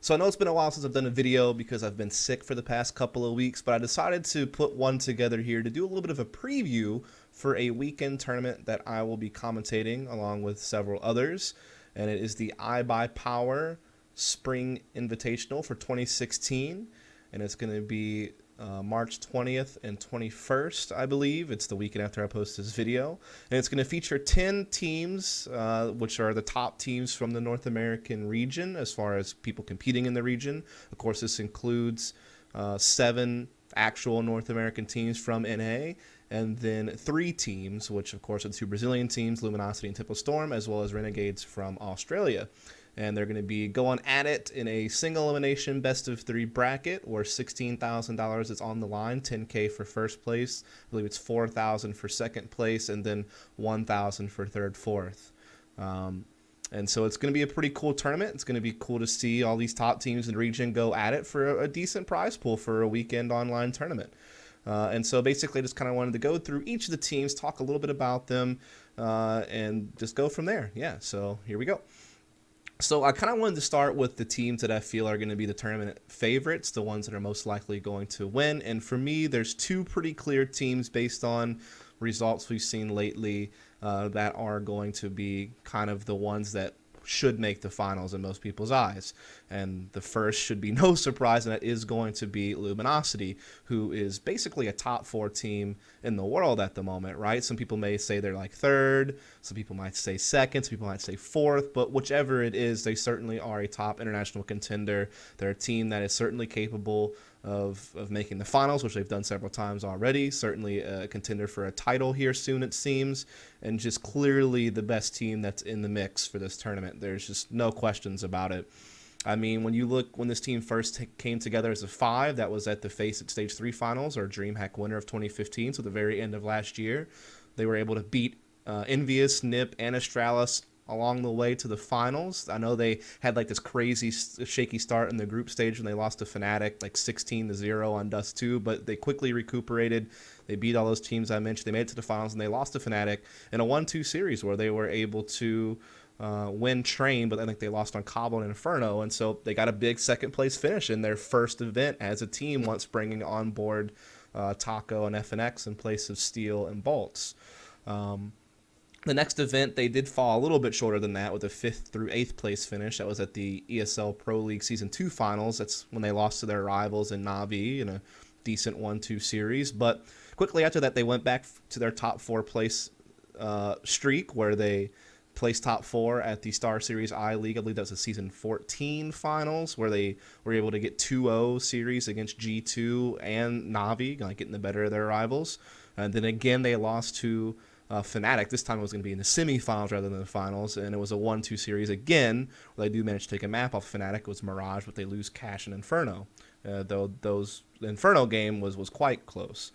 So I know it's been a while since I've done a video because I've been sick for the past couple of weeks, but I decided to put one together here to do a little bit of a preview for a weekend tournament that I will be commentating along with several others. And it is the iBuyPower Spring Invitational for 2016. And it's going to be March 20th and 21st, I believe. It's the weekend after I post this video. And it's going to feature 10 teams, which are the top teams from the North American region as far as people competing in the region. Of course, this includes 7 actual North American teams from NA, and then 3 teams, which of course are the 2 Brazilian teams, Luminosity and Tempo Storm, as well as Renegades from Australia. And they're going to be going at it in a single elimination best of 3 bracket where $16,000 is on the line, $10K for first place, I believe it's $4,000 for second place, and then $1,000 for third, fourth. And so it's going to be a pretty cool tournament. It's going to be cool to see all these top teams in the region go at it for a decent prize pool for a weekend online tournament. And so basically I just kind of wanted to go through each of the teams, talk a little bit about them, and just go from there. Yeah, so here we go. So I kind of wanted to start with the teams that I feel are going to be the tournament favorites, the ones that are most likely going to win. And for me, there's 2 pretty clear teams based on results we've seen lately that are going to be kind of the ones that should make the finals in most people's eyes. And the first should be no surprise, and that is going to be Luminosity, who is basically a top 4 team in the world at the moment, right? Some people may say they're like third, some people might say second, some people might say fourth, but whichever it is, they certainly are a top international contender. They're a team that is certainly capable of making the finals, which they've done several times already. Certainly a contender for a title here soon, it seems, and just clearly the best team that's in the mix for this tournament. There's just no questions about it. I mean, when you look, when this team first came together as a 5, that was at the Face It Stage 3 Finals, or DreamHack winner of 2015, so the very end of last year. They were able to beat Envious, Nip, and Astralis along the way to the finals. I know they had like this crazy shaky start in the group stage when they lost to Fnatic like 16-0 on Dust 2, but they quickly recuperated. They beat all those teams I mentioned. They made it to the finals, and they lost to Fnatic in a 1-2 series where they were able to win Train, but I think they lost on Cobble and Inferno, and so they got a big second place finish in their first event as a team, once bringing on board Taco and FNX in place of Steel and Bolts. The next event, they did fall a little bit shorter than that with a 5th through 8th place finish. That was at the ESL Pro League Season 2 Finals. That's when they lost to their rivals in Na'Vi in a decent 1-2 series. But quickly after that, they went back to their top 4 place streak, where they placed top 4 at the Star Series I League. I believe that was the Season 14 Finals, where they were able to get 2-0 series against G2 and Na'Vi, like getting the better of their rivals. And then again, they lost to Fnatic. This time it was going to be in the semifinals rather than the finals, and it was a 1-2 series again, where they do manage to take a map off Fnatic. It was Mirage, but they lose Cash and Inferno, though the Inferno game was quite close.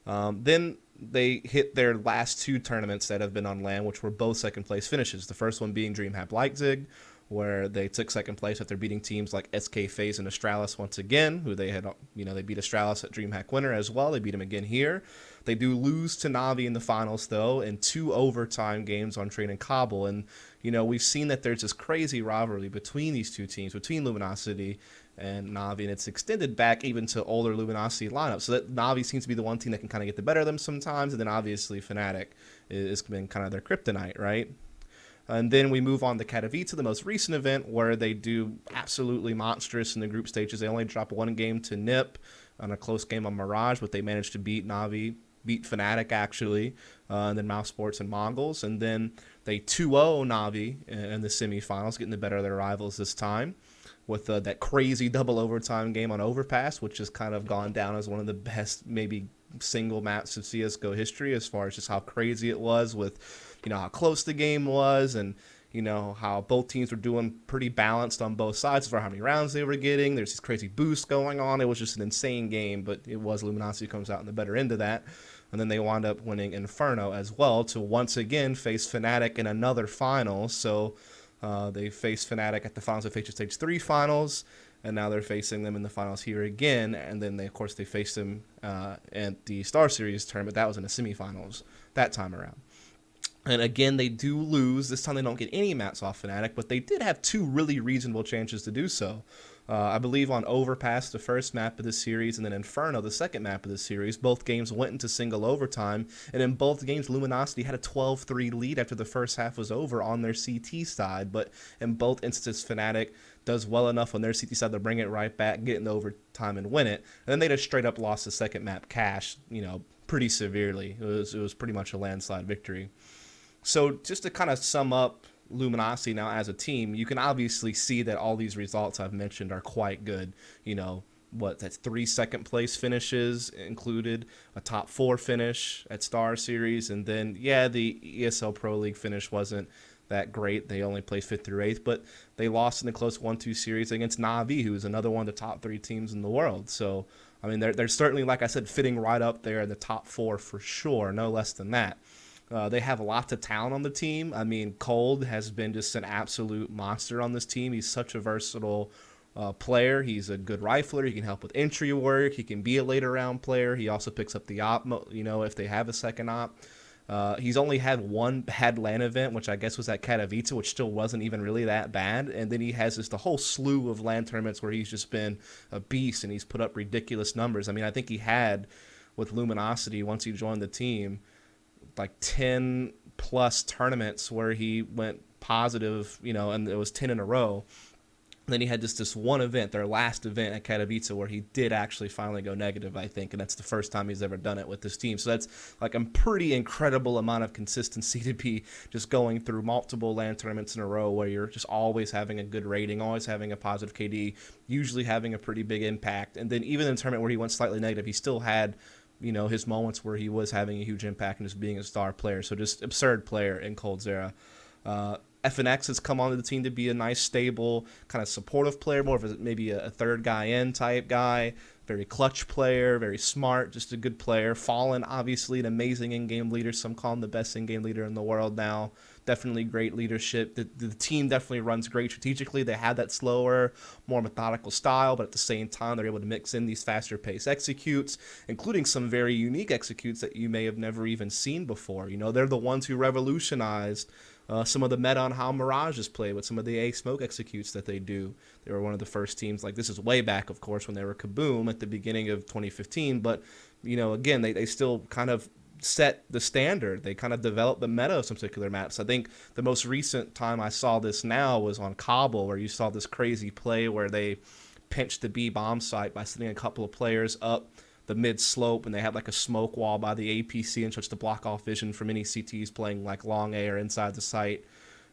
Then they hit their last 2 tournaments that have been on LAN, which were both second place finishes. The first one being DreamHack Leipzig, where they took second place after beating teams like SK FaZe and Astralis once again, who they had, they beat Astralis at DreamHack winner as well. They beat them again here. They do lose to Na'Vi in the finals, though, in 2 overtime games on Train and Cobble. And, we've seen that there's this crazy rivalry between these 2 teams, between Luminosity and Na'Vi, and it's extended back even to older Luminosity lineups. So that Na'Vi seems to be the one team that can kind of get the better of them sometimes, and then obviously Fnatic has been kind of their kryptonite, right? And then we move on to Katowice, the most recent event, where they do absolutely monstrous in the group stages. They only drop 1 game to Nip on a close game on Mirage, but they managed to beat Na'Vi, beat Fnatic actually, and then Mouse Sports and Mongols. And then they 2-0 Na'Vi in the semifinals, getting the better of their rivals this time, with that crazy double overtime game on Overpass, which has kind of gone down as one of the best maybe single maps of CSGO history, as far as just how crazy it was, with how close the game was, and how both teams were doing pretty balanced on both sides as far as how many rounds they were getting. There's these crazy boosts going on. It was just an insane game, but it was Luminosity who comes out on the better end of that. And then they wound up winning Inferno as well to once again face Fnatic in another final. So they faced Fnatic at the finals of Face It Stage 3 Finals, and now they're facing them in the finals here again. And then, of course, they faced them at the Star Series tournament. That was in the semifinals that time around. And again, they do lose. This time they don't get any mats off Fnatic, but they did have 2 really reasonable chances to do so. I believe on Overpass, the first map of the series, and then Inferno, the second map of the series, both games went into single overtime, and in both games, Luminosity had a 12-3 lead after the first half was over on their CT side, but in both instances, Fnatic does well enough on their CT side to bring it right back, get in overtime, and win it, and then they just straight up lost the second map, Cash, pretty severely. It was pretty much a landslide victory. So just to kind of sum up Luminosity now as a team, you can obviously see that all these results I've mentioned are quite good. That's 3 second place finishes included, a top 4 finish at Star Series, and then the ESL Pro League finish wasn't that great. They only placed 5th through 8th, but they lost in the close 1-2 series against Na'Vi, who is another one of the top 3 teams in the world. So I mean, they're certainly, like I said, fitting right up there in the top 4 for sure, no less than that. They have lots of talent on the team. I mean, Cold has been just an absolute monster on this team. He's such a versatile player. He's a good rifler. He can help with entry work. He can be a later round player. He also picks up the op, if they have a second op. He's only had one bad LAN event, which I guess was at Katowice, which still wasn't even really that bad. And then he has just a whole slew of LAN tournaments where he's just been a beast and he's put up ridiculous numbers. I mean, I think he had, with Luminosity, once he joined the team, like 10 plus tournaments where he went positive, and it was 10 in a row. And then he had just this one event, their last event at Katowice, where he did actually finally go negative, I think, and that's the first time he's ever done it with this team. So that's like a pretty incredible amount of consistency to be just going through multiple LAN tournaments in a row where you're just always having a good rating, always having a positive KD, usually having a pretty big impact. And then even in the tournament where he went slightly negative, he still had his moments where he was having a huge impact and just being a star player. So just absurd player in Cold's era. FNX has come onto the team to be a nice, stable, kind of supportive player, more of maybe a third guy in type guy. Very clutch player, very smart, just a good player. Fallen, obviously, an amazing in-game leader. Some call him the best in-game leader in the world now. Definitely great leadership. The team definitely runs great strategically. They have that slower, more methodical style, but at the same time, they're able to mix in these faster-paced executes, including some very unique executes that you may have never even seen before. They're the ones who revolutionized some of the meta on how Mirage is played with some of the A-Smoke executes that they do. They were one of the first teams, like this is way back, of course, when they were Kaboom at the beginning of 2015, but, again, they still kind of set the standard. They kind of developed the meta of some particular maps. I think the most recent time I saw this now was on Cobble, where you saw this crazy play where they pinched the B bomb site by sending a couple of players up the mid slope, and they had like a smoke wall by the APC and such to block off vision from any CTs playing like long A or inside the site,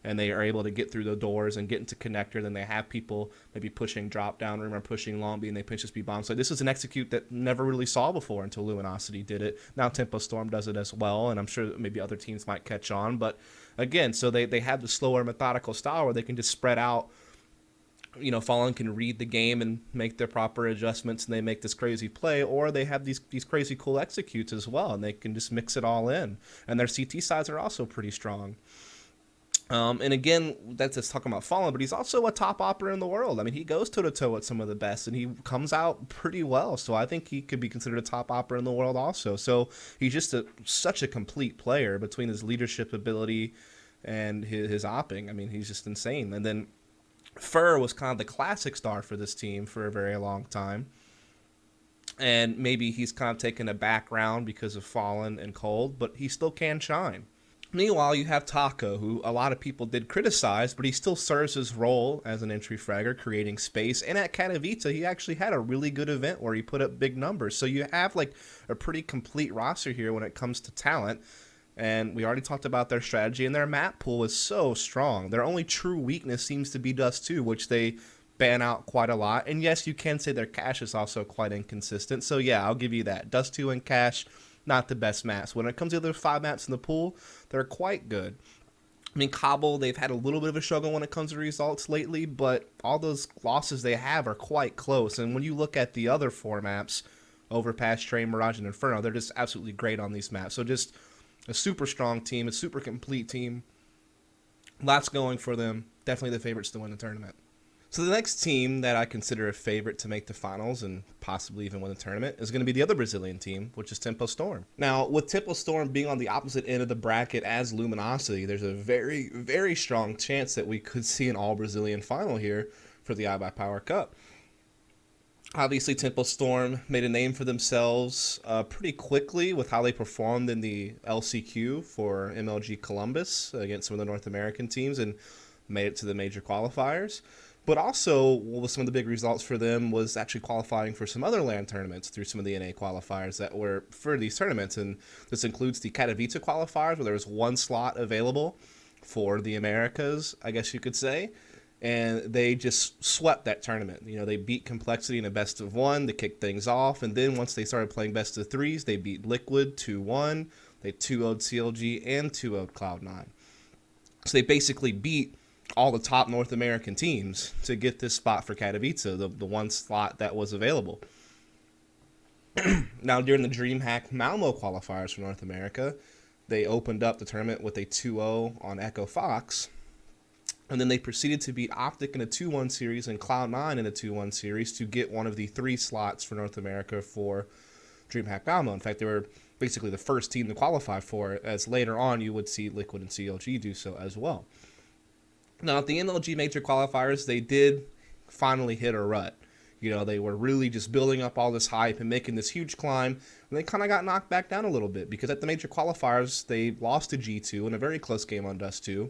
and they are able to get through the doors and get into connector. Then they have people maybe pushing drop down room or pushing long B, and they pinch this B bomb. So this is an execute that never really saw before until Luminosity did it. Now Tempo Storm does it as well, and I'm sure that maybe other teams might catch on. But again, so they have the slower methodical style where they can just spread out. Fallen can read the game and make their proper adjustments, and they make this crazy play, or they have these crazy cool executes as well, and they can just mix it all in. And their CT sides are also pretty strong. And again, that's just talking about Fallen, but he's also a top operator in the world. I mean, he goes toe-to-toe with some of the best, and he comes out pretty well. So I think he could be considered a top operator in the world also. So he's just such a complete player between his leadership ability and his opping. I mean, he's just insane. And then Fur was kind of the classic star for this team for a very long time. And maybe he's kind of taken a background because of Fallen and Cold, but he still can shine. Meanwhile, you have Taco, who a lot of people did criticize, but he still serves his role as an entry fragger, creating space. And at Katowice, he actually had a really good event where he put up big numbers. So you have like a pretty complete roster here when it comes to talent. And we already talked about their strategy, and their map pool is so strong. Their only true weakness seems to be Dust 2, which they ban out quite a lot. And yes, you can say their cache is also quite inconsistent. So yeah, I'll give you that. Dust 2 and cache, not the best maps. When it comes to the other 5 maps in the pool, they're quite good. I mean, Cobble, they've had a little bit of a struggle when it comes to results lately, but all those losses they have are quite close. And when you look at the other 4 maps, Overpass, Train, Mirage, and Inferno, they're just absolutely great on these maps. So just a super strong team, a super complete team. Lots going for them. Definitely the favorites to win the tournament. So the next team that I consider a favorite to make the finals and possibly even win the tournament is going to be the other Brazilian team, which is Tempo Storm. Now, with Tempo Storm being on the opposite end of the bracket as Luminosity, there's a very, very strong chance that we could see an all-Brazilian final here for the iBuyPower Cup. Obviously, Tempo Storm made a name for themselves pretty quickly with how they performed in the LCQ for MLG Columbus against some of the North American teams and made it to the major qualifiers. But also, what was some of the big results for them was actually qualifying for some other LAN tournaments through some of the NA qualifiers that were for these tournaments. And this includes the Katowice qualifiers, where there was one slot available for the Americas, I guess you could say. And they just swept that tournament. You know, they beat Complexity in a best of one to kick things off. And then once they started playing best of threes, they beat Liquid 2-1. They 2-0'd CLG and 2-0'd Cloud9. So they basically beat all the top North American teams to get this spot for Katowice, the one slot that was available. Now, during the DreamHack Malmo qualifiers for North America, they opened up the tournament with a 2-0 on Echo Fox, and then they proceeded to beat Optic in a 2-1 series and Cloud9 in a 2-1 series to get one of the 3 slots for North America for DreamHack Malmo. In fact, they were basically the first team to qualify for it, as later on you would see Liquid and CLG do so as well. Now, at the MLG Major Qualifiers, they did finally hit a rut. You know, they were really just building up all this hype and making this huge climb, and they kind of got knocked back down a little bit because at the Major Qualifiers, they lost to G2 in a very close game on Dust 2.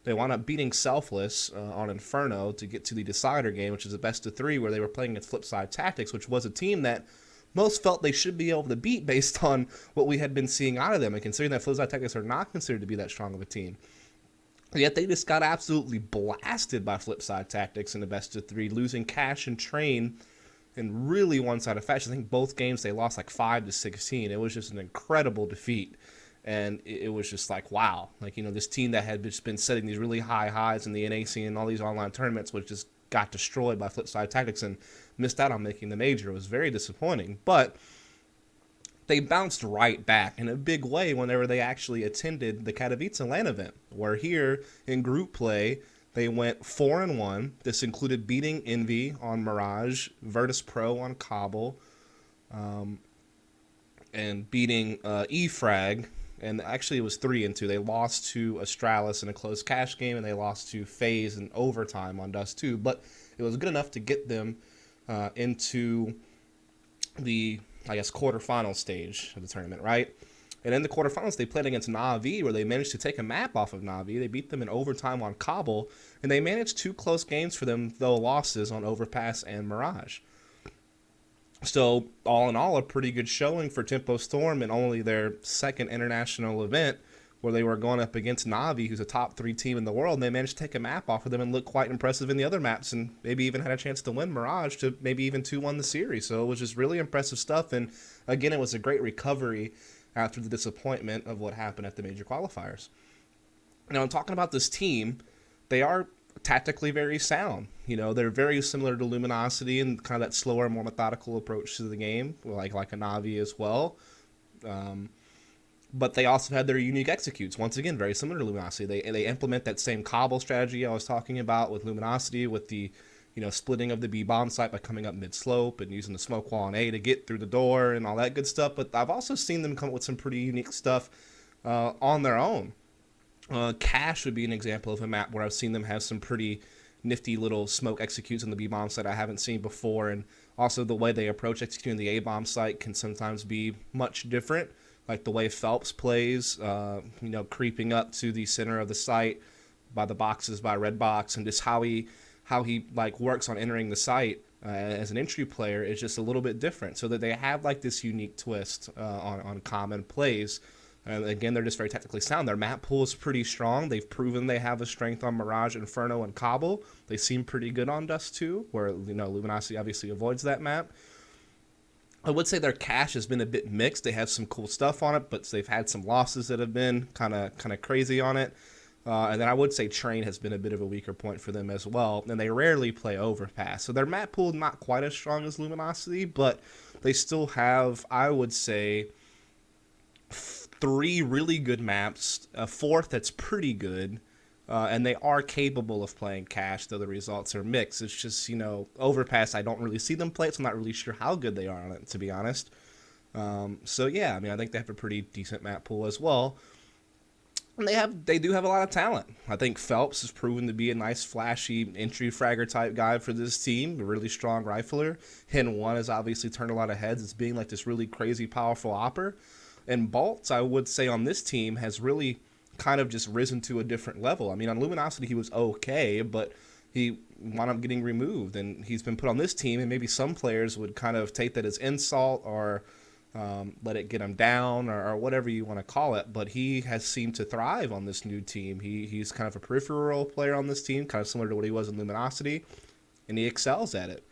They wound up beating Selfless on Inferno to get to the decider game, which is a best of 3, where they were playing against Flipside Tactics, which was a team that most felt they should be able to beat based on what we had been seeing out of them, and considering that Flipside Tactics are not considered to be that strong of a team. Yet they just got absolutely blasted by Flipside Tactics in the best of 3, losing Cash and Train in really one-sided fashion. I think both games they lost like 5-16. It was just an incredible defeat. And it was just like, wow. Like, you know, this team that had just been setting these really high highs in the NA scene and all these online tournaments was just got destroyed by Flipside Tactics and missed out on making the major. It was very disappointing. But they bounced right back in a big way whenever they actually attended the Katowice LAN event, where here in group play, they went 4-1. This included beating Envy on Mirage, Virtus Pro on Cobble, and beating eFrag. And actually it was 3-2. They lost to Astralis in a close cash game, and they lost to FaZe in overtime on Dust 2. But it was good enough to get them into the, I guess, quarterfinal stage of the tournament, right? And in the quarterfinals, they played against Na'Vi, where they managed to take a map off of Na'Vi. They beat them in overtime on Cobble, and they managed 2 close games for them, though losses on Overpass and Mirage. So, all in all, a pretty good showing for Tempo Storm in only their second international event, where they were going up against Na'Vi, who's a top 3 team in the world, and they managed to take a map off of them and look quite impressive in the other maps, and maybe even had a chance to win Mirage to maybe even 2-1 the series. So it was just really impressive stuff, and again, it was a great recovery after the disappointment of what happened at the major qualifiers. Now, in talking about this team, they are tactically very sound. You know, they're very similar to Luminosity and kind of that slower, more methodical approach to the game, like a Na'Vi as well. But they also had their unique executes. Once again, very similar to Luminosity. They implement that same Cobble strategy I was talking about with Luminosity, with the, you know, splitting of the B bomb site by coming up mid slope and using the smoke wall on A to get through the door and all that good stuff. But I've also seen them come up with some pretty unique stuff on their own. Cash would be an example of a map where I've seen them have some pretty nifty little smoke executes on the B bomb site I haven't seen before, and also the way they approach executing the A bomb site can sometimes be much different. Like the way Phelps plays, you know, creeping up to the center of the site by the boxes by Red Box, and just how he like works on entering the site as an entry player is just a little bit different. So that they have like this unique twist on common plays. And again, they're just very technically sound. Their map pool is pretty strong. They've proven they have a strength on Mirage, Inferno, and Cobble. They seem pretty good on Dust 2, where, you know, Luminosity obviously avoids that map. I would say their cash has been a bit mixed. They have some cool stuff on it, but they've had some losses that have been kind of crazy on it. And then I would say Train has been a bit of a weaker point for them as well. And they rarely play Overpass. So their map pool not quite as strong as Luminosity, but they still have, I would say, 3 really good maps, a 4th that's pretty good, and they are capable of playing cash, though the results are mixed. It's just, you know, Overpass, I don't really see them play it, so I'm not really sure how good they are on it, to be honest. So, yeah, I mean, I think they have a pretty decent map pool as well. And they do have a lot of talent. I think Phelps has proven to be a nice, flashy entry fragger type guy for this team. A really strong rifler. Hen One has obviously turned a lot of heads as being like this really crazy, powerful opper. And Bolts, I would say on this team has really kind of just risen to a different level. I mean, on Luminosity he was okay, but he wound up getting removed, and he's been put on this team. And maybe some players would kind of take that as insult or let it get him down or whatever you want to call it. But he has seemed to thrive on this new team. He's kind of a peripheral player on this team, kind of similar to what he was in Luminosity, and he excels at it.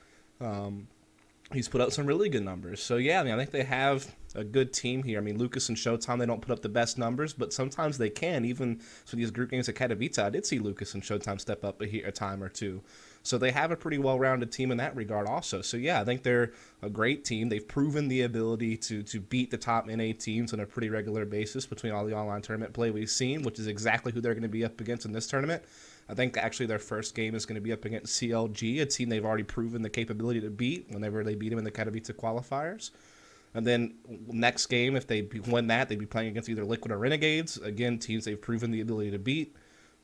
He's put up some really good numbers. So, yeah, I mean, I think they have a good team here. I mean, Lucas and Showtime, they don't put up the best numbers, but sometimes they can. Even for these group games at Katowice, I did see Lucas and Showtime step up a time or two. So they have a pretty well-rounded team in that regard also. So, yeah, I think they're a great team. They've proven the ability to beat the top NA teams on a pretty regular basis between all the online tournament play we've seen, which is exactly who they're going to be up against in this tournament. I think actually their first game is going to be up against CLG, a team they've already proven the capability to beat whenever they beat them in the Katowice qualifiers. And then next game, if they win that, they'd be playing against either Liquid or Renegades. Again, teams they've proven the ability to beat.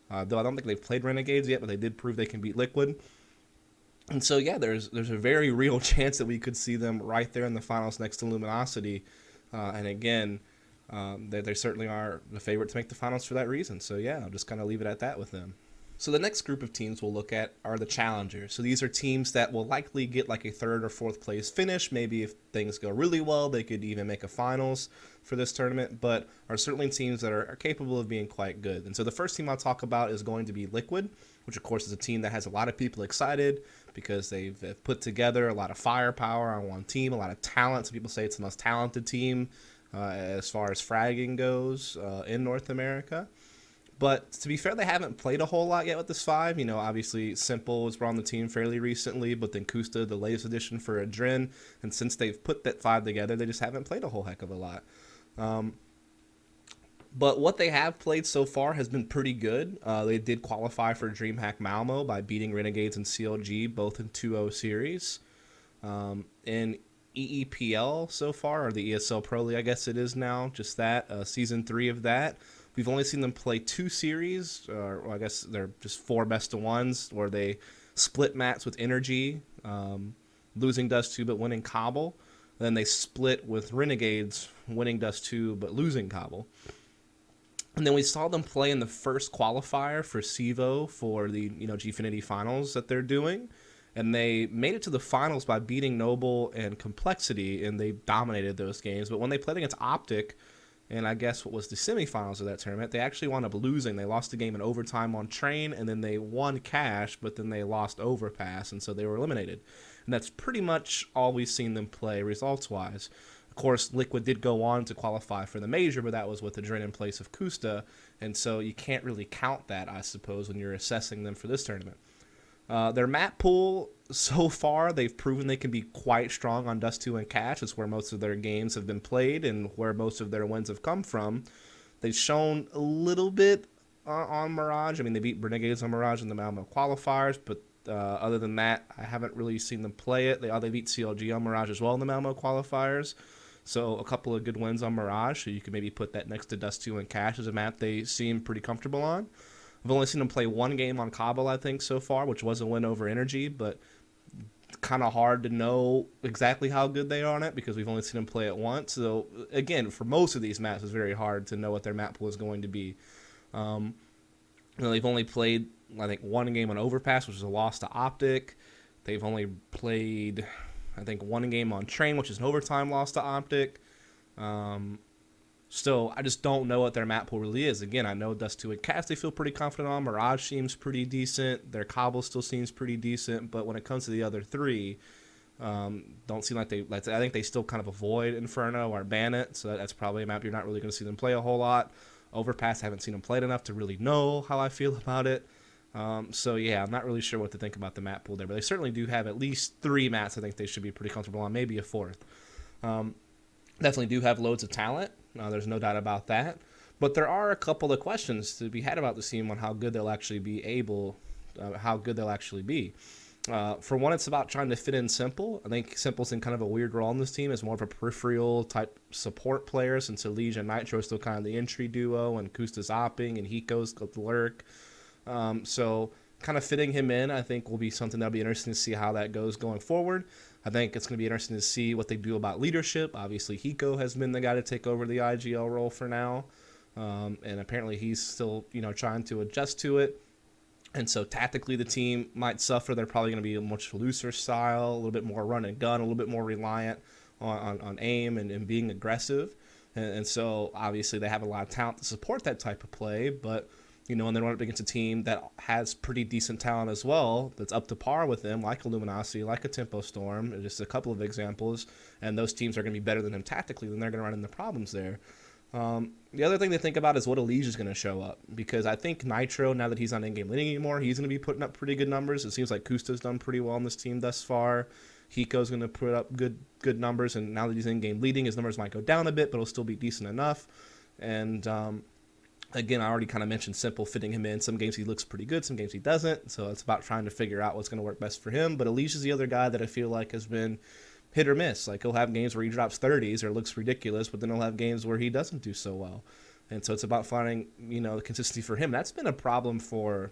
Though I don't think they've played Renegades yet, but they did prove they can beat Liquid. And so, yeah, there's a very real chance that we could see them right there in the finals next to Luminosity. And again, they certainly are the favorite to make the finals for that reason. So, yeah, I'll just kind of leave it at that with them. So the next group of teams we'll look at are the challengers. So these are teams that will likely get like a third or fourth place finish. Maybe if things go really well, they could even make a finals for this tournament, but are certainly teams that are capable of being quite good. And so the first team I'll talk about is going to be Liquid, which of course is a team that has a lot of people excited because they've put together a lot of firepower on one team, a lot of talent. Some people say it's the most talented team as far as fragging goes in North America. But to be fair, they haven't played a whole lot yet with this 5. You know, obviously, Simple was brought on the team fairly recently, but then Kusta, the latest addition for Adren. And since they've put that 5 together, they just haven't played a whole heck of a lot. But what they have played so far has been pretty good. They did qualify for DreamHack Malmo by beating Renegades and CLG, both in 2-0 series. In EEPL so far, or the ESL Pro League, I guess it is now, just that, Season 3 of that. We've only seen them play 2 series, or I guess they're just 4 best-of-1s, where they split mats with Energy, losing Dust 2 but winning Cobble. Then they split with Renegades, winning Dust 2 but losing Cobble. And then we saw them play in the first qualifier for CEVO for the Gfinity finals that they're doing. And they made it to the finals by beating Noble and Complexity, and they dominated those games. But when they played against Optic, and I guess what was the semifinals of that tournament, they actually wound up losing. They lost the game in overtime on Train, and then they won Cash, but then they lost Overpass, and so they were eliminated. And that's pretty much all we've seen them play results-wise. Of course, Liquid did go on to qualify for the major, but that was with Adren in place of Kusta, and so you can't really count that, I suppose, when you're assessing them for this tournament. Their map pool, so far, they've proven they can be quite strong on Dust 2 and Cash. It's where most of their games have been played and where most of their wins have come from. They've shown a little bit on Mirage. I mean, they beat Renegades on Mirage in the Malmo qualifiers, but other than that, I haven't really seen them play it. They beat CLG on Mirage as well in the Malmo qualifiers. So a couple of good wins on Mirage, so you can maybe put that next to Dust 2 and Cash as a map they seem pretty comfortable on. I've only seen them play 1 game on Cobble, I think, so far, which was a win over Energy, but kind of hard to know exactly how good they are on it because we've only seen them play it once. So, again, for most of these maps, it's very hard to know what their map pool is going to be. They've only played, I think, 1 game on Overpass, which is a loss to Optic. They've only played, I think, 1 game on Train, which is an overtime loss to Optic. So I just don't know what their map pool really is. Again, I know Dust 2 and Cash they feel pretty confident on. Mirage seems pretty decent. Their Cobble still seems pretty decent. But when it comes to the other 3, don't seem like they... I think they still kind of avoid Inferno or ban it. So that's probably a map you're not really going to see them play a whole lot. Overpass, I haven't seen them played enough to really know how I feel about it. So yeah, I'm not really sure what to think about the map pool there. But they certainly do have at least 3 maps I think they should be pretty comfortable on. Maybe a 4th. Definitely do have loads of talent. There's no doubt about that. But there are a couple of questions to be had about the team on how good they'll actually be For one, it's about trying to fit in Simple. I think Simple's in kind of a weird role on this team as more of a peripheral type support player, since Elysia and Nitro is still kind of the entry duo, and Kusta's opping, and Hiko's got the lurk. So kind of fitting him in, I think, will be something that'll be interesting to see how that goes going forward. I think it's going to be interesting to see what they do about leadership. Obviously, Hiko has been the guy to take over the IGL role for now, and apparently he's still, trying to adjust to it. And so tactically, the team might suffer. They're probably going to be a much looser style, a little bit more run and gun, a little bit more reliant on aim and being aggressive. And so obviously they have a lot of talent to support that type of play, but and then run up against a team that has pretty decent talent as well, that's up to par with them, like a Luminosity, like a Tempo Storm, just a couple of examples. And those teams are going to be better than them tactically, then they're going to run into problems there. The other thing to think about is what Elysia is going to show up, because I think Nitro, now that he's not in-game leading anymore, he's going to be putting up pretty good numbers. It seems like Kusta's done pretty well on this team thus far. Hiko's going to put up good numbers, and now that he's in-game leading, his numbers might go down a bit, but it'll still be decent enough. And again, I already kind of mentioned Simple fitting him in. Some games he looks pretty good, some games he doesn't. So it's about trying to figure out what's going to work best for him. But Elysia's the other guy that I feel like has been hit or miss. Like, he'll have games where he drops 30s or looks ridiculous, but then he'll have games where he doesn't do so well. And so it's about finding, the consistency for him. That's been a problem for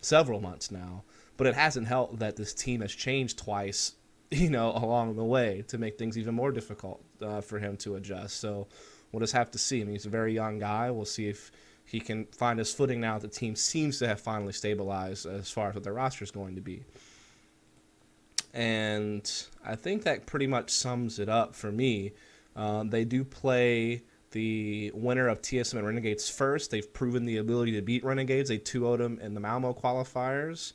several months now. But it hasn't helped that this team has changed twice, along the way to make things even more difficult for him to adjust. So we'll just have to see. I mean, he's a very young guy. We'll see if he can find his footing now that the team seems to have finally stabilized as far as what their roster is going to be. And I think that pretty much sums it up for me. They do play the winner of TSM and Renegades first. They've proven the ability to beat Renegades. They 2-0'd them in the Malmo qualifiers.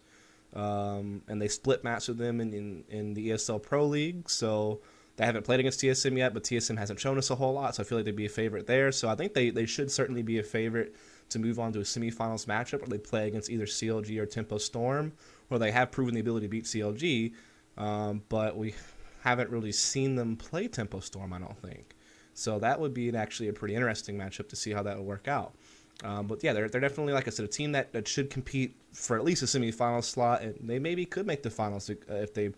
And they split match with them in the ESL Pro League. So they haven't played against TSM yet, but TSM hasn't shown us a whole lot, so I feel like they'd be a favorite there. So I think they should certainly be a favorite to move on to a semifinals matchup where they play against either CLG or Tempo Storm, where they have proven the ability to beat CLG, but we haven't really seen them play Tempo Storm, I don't think. So that would be actually a pretty interesting matchup to see how that would work out. But yeah, they're definitely, like I said, a team that should compete for at least a semifinal slot, and they maybe could make the finals if they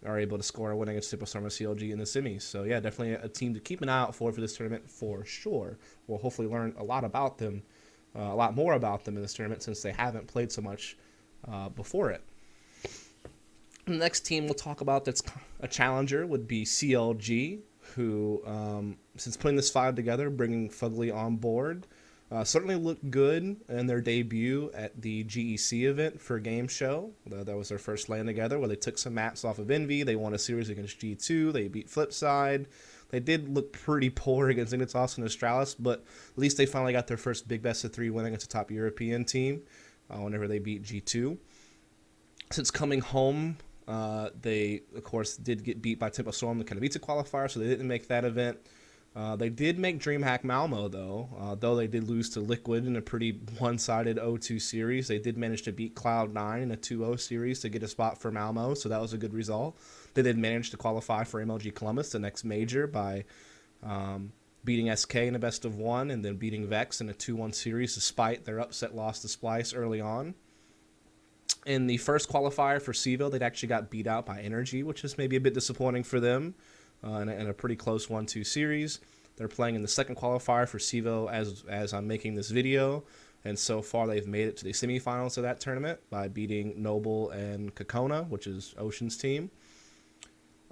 are able to score a win against Tempo Storm or CLG in the semis. So yeah, definitely a team to keep an eye out for this tournament for sure. We'll hopefully learn a lot about them, a lot more about them in this tournament, since they haven't played so much before it. The next team we'll talk about that's a challenger would be CLG, who, since putting this 5 together, bringing Fugly on board, certainly looked good in their debut at the GEC event for Game Show. That was their first LAN together, where they took some maps off of Envy. They won a series against G2. They beat Flipside. They did look pretty poor against Invitational and Astralis, but at least they finally got their first big best-of-3 win against a top European team whenever they beat G2. Since coming home, they, of course, did get beat by Tempo Storm, the Katowice qualifier, so they didn't make that event. They did make DreamHack Malmo, though they did lose to Liquid in a pretty one-sided 0-2 series. They did manage to beat Cloud9 in a 2-0 series to get a spot for Malmo, so that was a good result. They did manage to qualify for MLG Columbus, the next major, by beating SK in a best-of-1 and then beating Vex in a 2-1 series despite their upset loss to Splice early on. In the first qualifier for CEVO, they'd actually got beat out by Energy, which is maybe a bit disappointing for them. In a pretty close 1-2 series. They're playing in the second qualifier for CEVO as I'm making this video, and so far they've made it to the semifinals of that tournament by beating Noble and Kokona, which is Ocean's team.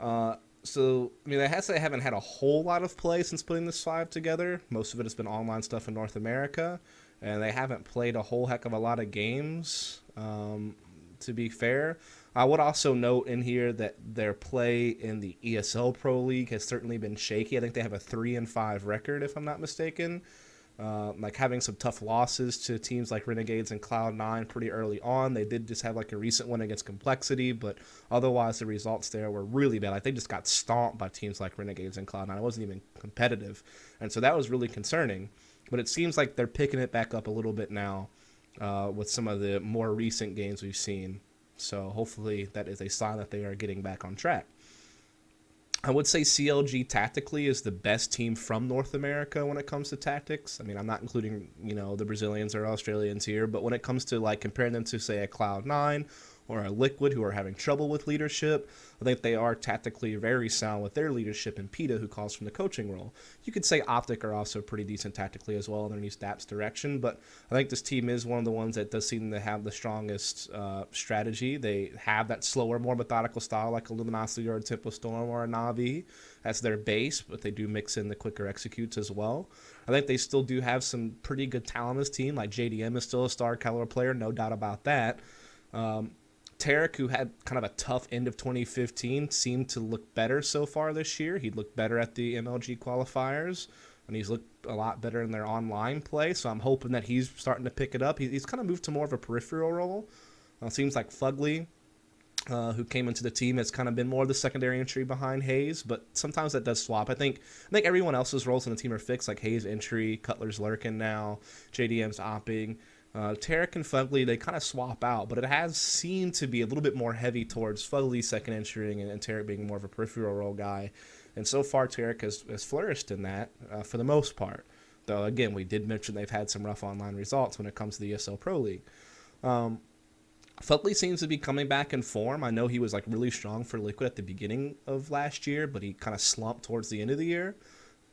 So, I mean, they haven't had a whole lot of play since putting this 5 together. Most of it has been online stuff in North America, and they haven't played a whole heck of a lot of games, to be fair. I would also note in here that their play in the ESL Pro League has certainly been shaky. I think they have a 3-5 record, if I'm not mistaken. Like having some tough losses to teams like Renegades and Cloud9 pretty early on. They did just have like a recent one against Complexity, but otherwise the results there were really bad. Like they just got stomped by teams like Renegades and Cloud9. It wasn't even competitive. And so that was really concerning. But it seems like they're picking it back up a little bit now with some of the more recent games we've seen. So hopefully that is a sign that they are getting back on track. I would say CLG tactically is the best team from North America when it comes to tactics. I mean, I'm not including, the Brazilians or Australians here, but when it comes to like comparing them to, say, a Cloud9 or a Liquid, who are having trouble with leadership. I think they are tactically very sound with their leadership, and PETA, who calls from the coaching role. You could say Optic are also pretty decent tactically as well underneath Dap's direction, but I think this team is one of the ones that does seem to have the strongest strategy. They have that slower, more methodical style like a Luminosity or a Tempo Storm or a Navi. That's their base, but they do mix in the quicker executes as well. I think they still do have some pretty good talent on this team. Like JDM is still a star caliber player, no doubt about that. Tarek, who had kind of a tough end of 2015, seemed to look better so far this year. He looked better at the MLG qualifiers, and he's looked a lot better in their online play, so I'm hoping that he's starting to pick it up. He's kind of moved to more of a peripheral role. Seems like Fugly, who came into the team, has kind of been more of the secondary entry behind Hayes, but sometimes that does swap. I think everyone else's roles in the team are fixed, like Hayes entry, Cutler's lurking now, JDM's opping. Tarek and Fugly, they kind of swap out, but it has seemed to be a little bit more heavy towards Fugly second entering and Tarek being more of a peripheral role guy. And so far, Tarek has flourished in that for the most part. Though, again, we did mention they've had some rough online results when it comes to the ESL Pro League. Fugly seems to be coming back in form. I know he was like really strong for Liquid at the beginning of last year, but he kind of slumped towards the end of the year.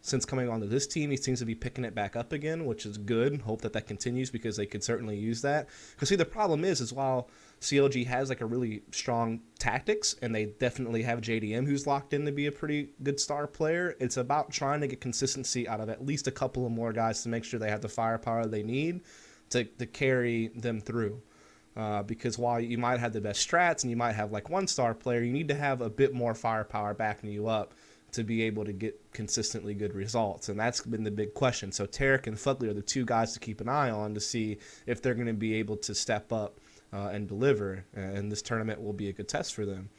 Since coming onto this team, he seems to be picking it back up again, which is good. Hope that continues because they could certainly use that. Because, see, the problem is while CLG has like a really strong tactics, and they definitely have JDM who's locked in to be a pretty good star player, it's about trying to get consistency out of at least a couple of more guys to make sure they have the firepower they need to carry them through. Because while you might have the best strats and you might have like one star player, you need to have a bit more firepower backing you up to be able to get consistently good results. And that's been the big question. So Tarek and Fugly are the two guys to keep an eye on to see if they're going to be able to step up and deliver. And this tournament will be a good test for them.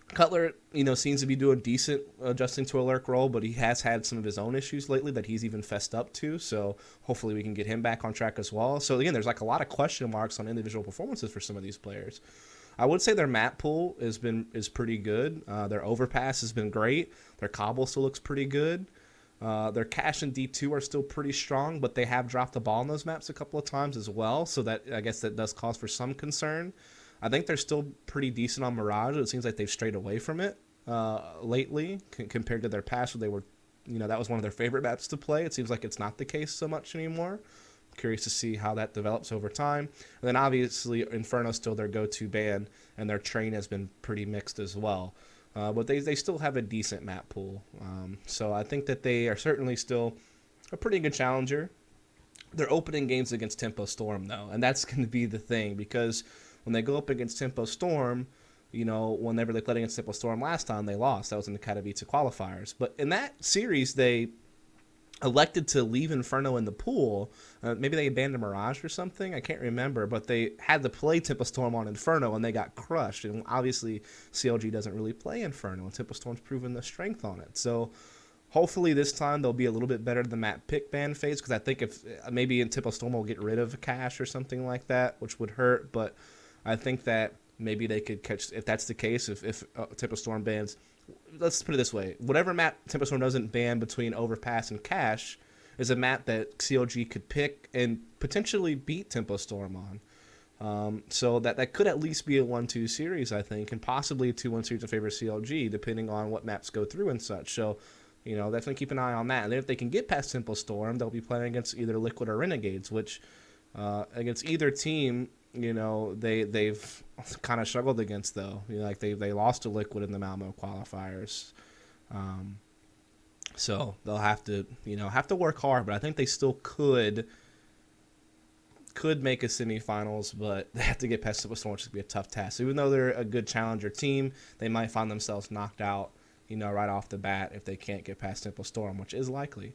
Cutler, seems to be doing decent adjusting to a lurk role, but he has had some of his own issues lately that he's even fessed up to. So hopefully we can get him back on track as well. So again, there's like a lot of question marks on individual performances for some of these players. I would say their map pool is pretty good. Their overpass has been great. Their cobble still looks pretty good. Their cash and D2 are still pretty strong, but they have dropped the ball on those maps a couple of times as well. So that, I guess, that does cause for some concern. I think they're still pretty decent on Mirage. It seems like they've strayed away from it lately compared to their past, where they were, that was one of their favorite maps to play. It seems like it's not the case so much anymore. Curious to see how that develops over time. And then obviously Inferno's still their go-to ban, and their train has been pretty mixed as well. But they still have a decent map pool. So I think that they are certainly still a pretty good challenger. They're opening games against Tempo Storm, though, and that's going to be the thing, because when they go up against Tempo Storm, whenever they played against Tempo Storm last time, they lost. That was in the Katowice qualifiers. But in that series, they elected to leave Inferno in the pool. Maybe they abandoned Mirage or something. I can't remember. But they had to play Tempo Storm on Inferno, and they got crushed. And obviously, CLG doesn't really play Inferno, and Tempo Storm's proven the strength on it. So hopefully this time they'll be a little bit better than the map pick ban phase, because I think if maybe in Tempo Storm will get rid of Cash or something like that, which would hurt. But I think that maybe they could catch, if that's the case, if Tempo Storm bans. Let's put it this way. Whatever map Tempo Storm doesn't ban between Overpass and Cash is a map that CLG could pick and potentially beat Tempo Storm on. So that could at least be a 1-2 series, I think, and possibly a 2-1 series in favor of CLG, depending on what maps go through and such. So, definitely keep an eye on that. And then if they can get past Tempo Storm, they'll be playing against either Liquid or Renegades, which against either team, they've kind of struggled against, though. They lost to Liquid in the Malmo qualifiers. So they'll have to work hard, but I think they still could make a semifinals, but they have to get past Tempo Storm, which would be a tough task. So even though they're a good challenger team, they might find themselves knocked out, right off the bat if they can't get past Tempo Storm, which is likely.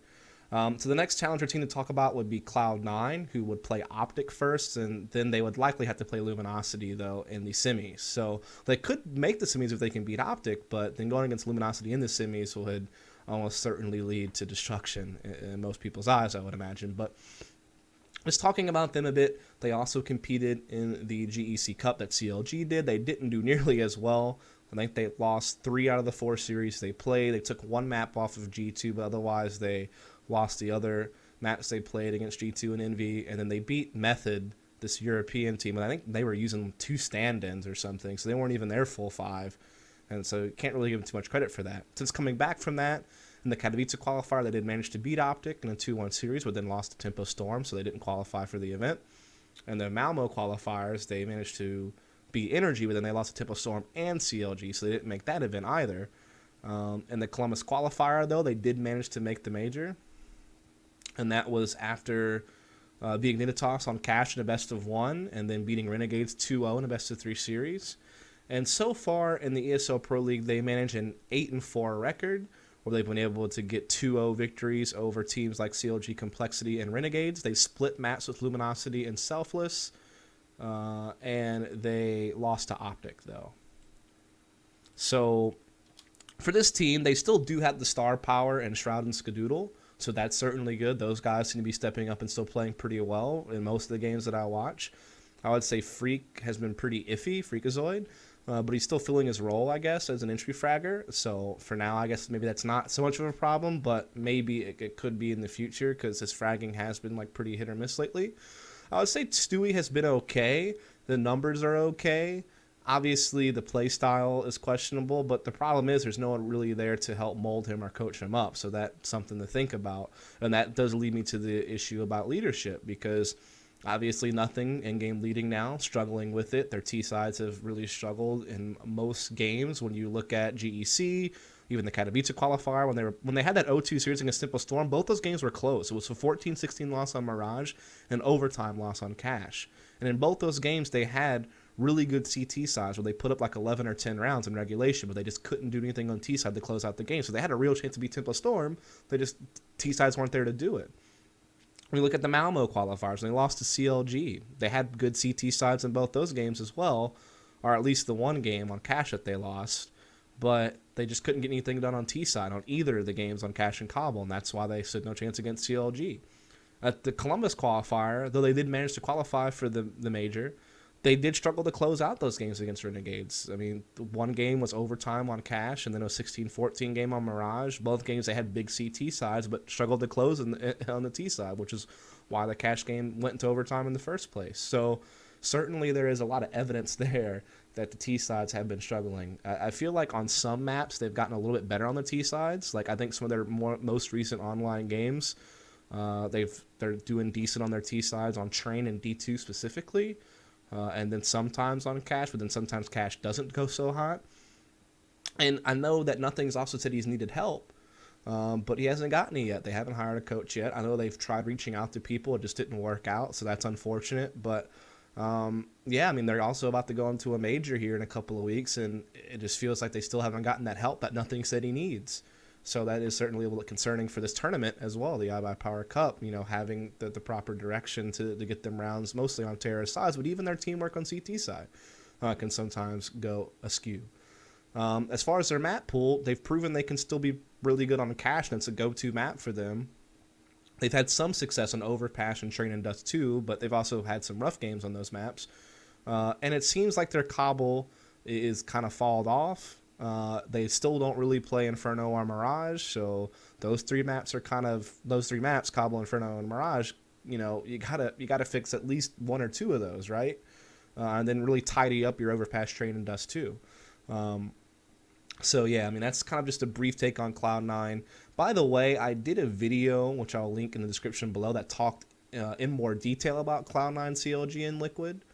So the next challenger team to talk about would be Cloud9, who would play Optic first, and then they would likely have to play Luminosity, though, in the semis. So they could make the semis if they can beat Optic, but then going against Luminosity in the semis would almost certainly lead to destruction in most people's eyes, I would imagine. But just talking about them a bit, they also competed in the GEC Cup that CLG did. They didn't do nearly as well. I think they lost 3 out of the 4 series they played. They took 1 map off of G2, but otherwise they lost the other maps they played against G2 and Envy, and then they beat Method this European team, and I think they were using 2 stand-ins or something, so they weren't even their full 5, and so can't really give them too much credit for that. Since coming back from that, in the Katowice qualifier, they did manage to beat Optic in a 2-1 series, but then lost to Tempo Storm, so they didn't qualify for the event. And the Malmo qualifiers, they managed to beat Energy, but then they lost to Tempo Storm and CLG, so they didn't make that event either. In the Columbus qualifier, though, they did manage to make the major, and that was after beating Invitational on cash in a best-of-1, and then beating Renegades 2-0 in a best-of-3 series. And so far in the ESL Pro League, they managed an 8-4 record, where they've been able to get 2-0 victories over teams like CLG, Complexity, and Renegades. They split maps with Luminosity and Selfless, and they lost to Optic, though. So for this team, they still do have the star power and Shroud and Skadoodle, so that's certainly good. Those guys seem to be stepping up and still playing pretty well in most of the games that I watch. I would say Freak has been pretty iffy, Freakazoid, but he's still filling his role, I guess, as an entry fragger. So for now, I guess maybe that's not so much of a problem, but maybe it could be in the future because his fragging has been like pretty hit or miss lately. I would say Stewie has been okay. The numbers are okay. Obviously, the play style is questionable, but the problem is there's no one really there to help mold him or coach him up. So that's something to think about. And that does lead me to the issue about leadership, because obviously nothing in-game leading now, struggling with it. Their T-sides have really struggled in most games. When you look at GEC, even the Katowice qualifier, when they had that 0-2 series against Simple Storm, both those games were close. It was a 14-16 loss on Mirage and overtime loss on Cash. And in both those games, they had really good CT sides where they put up like 11 or 10 rounds in regulation, but they just couldn't do anything on T side to close out the game. So they had a real chance to beat Tempo Storm. T sides weren't there to do it. We look at the Malmo qualifiers, and they lost to CLG. They had good CT sides in both those games as well, or at least the one game on Cash that they lost, but they just couldn't get anything done on T side on either of the games on Cash and Cobble, and that's why they stood no chance against CLG. At the Columbus qualifier, though they did manage to qualify for the major, they did struggle to close out those games against Renegades. I mean, one game was overtime on Cash, and then a 16-14 game on Mirage. Both games, they had big CT sides, but struggled to close on the T side, which is why the Cash game went into overtime in the first place. So certainly there is a lot of evidence there that the T sides have been struggling. I feel like on some maps, they've gotten a little bit better on the T sides. Like, I think some of their most recent online games, they're doing decent on their T sides on Train and D2 specifically. And then sometimes on Cash, but then sometimes Cash doesn't go so hot. And I know that Nothing's also said he's needed help, but he hasn't gotten it yet. They haven't hired a coach yet. I know they've tried reaching out to people. It just didn't work out, so that's unfortunate. But, yeah, I mean, they're also about to go into a major here in a couple of weeks, and it just feels like they still haven't gotten that help that Nothing said he needs. So that is certainly a little concerning for this tournament as well, the iBuyPower Cup, having the proper direction to get them rounds, mostly on Terra sides, but even their teamwork on CT side can sometimes go askew. As far as their map pool, they've proven they can still be really good on Cash, and it's a go-to map for them. They've had some success on Overpass and Train and Dust 2, but they've also had some rough games on those maps. And it seems like their Cobble is kind of fallen off. They still don't really play Inferno or Mirage, so those three maps, Cobble, Inferno, and Mirage, you gotta fix at least one or two of those, right? And then really tidy up your Overpass, Train, and Dust too. So yeah, I mean, that's kind of just a brief take on Cloud9. By the way, I did a video, which I'll link in the description below, that talked in more detail about Cloud9, CLG, and Liquid.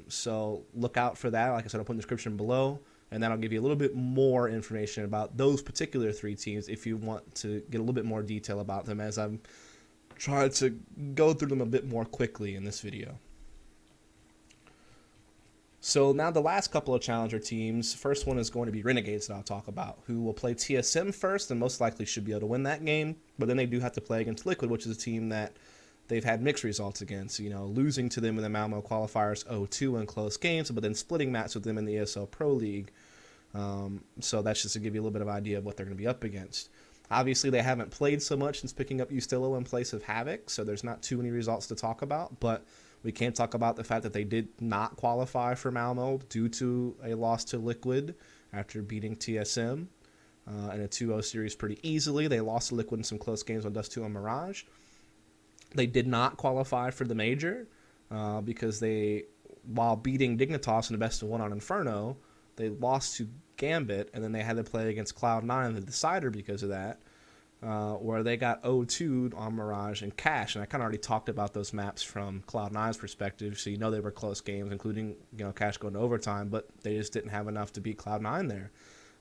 So look out for that. Like I said, I'll put in the description below. And then I'll give you a little bit more information about those particular three teams if you want to get a little bit more detail about them, as I'm trying to go through them a bit more quickly in this video. So now the last couple of challenger teams, first one is going to be Renegades that I'll talk about, who will play TSM first and most likely should be able to win that game. But then they do have to play against Liquid, which is a team that they've had mixed results against, losing to them in the Malmo qualifiers 0-2 in close games, but then splitting maps with them in the ESL Pro League. So that's just to give you a little bit of idea of what they're going to be up against. Obviously, they haven't played so much since picking up Ustillo in place of Havoc, so there's not too many results to talk about, but we can talk about the fact that they did not qualify for Malmo due to a loss to Liquid after beating TSM in a 2-0 series pretty easily. They lost to Liquid in some close games on Dust 2 and Mirage. They did not qualify for the major, because while beating Dignitas in the best of one on Inferno, they lost to Gambit, and then they had to play against Cloud9 in the decider because of that, where they got 0-2'd on Mirage and Cash. And I kind of already talked about those maps from Cloud9's perspective, so they were close games, including Cash going to overtime, but they just didn't have enough to beat Cloud9 there.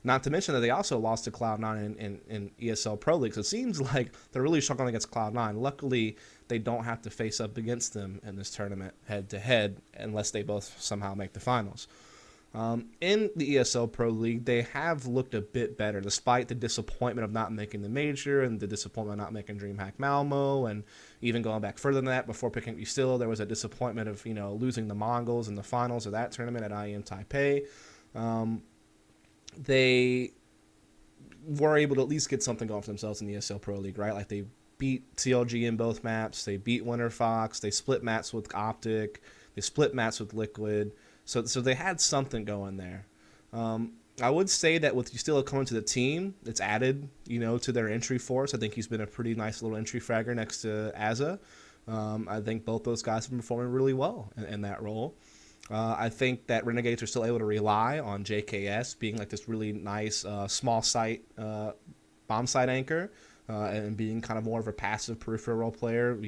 Not to mention that they also lost to Cloud9 in ESL Pro League, so it seems like they're really struggling against Cloud9. Luckily, they don't have to face up against them in this tournament head-to-head unless they both somehow make the finals. In the ESL Pro League, they have looked a bit better, despite the disappointment of not making the major and the disappointment of not making DreamHack Malmo, and even going back further than that, before picking Still, there was a disappointment of losing the Mongols in the finals of that tournament at IEM Taipei. They were able to at least get something going for themselves in the ESL Pro League, right? Like they beat CLG in both maps, they beat Winterfox, they split maps with Optic, they split maps with Liquid, so they had something going there. I would say that with Still coming to the team, it's added, to their entry force. I think he's been a pretty nice little entry fragger next to Azza. I think both those guys have been performing really well in that role. I think that Renegades are still able to rely on JKS being like this really nice small site bomb site anchor and being kind of more of a passive peripheral role player,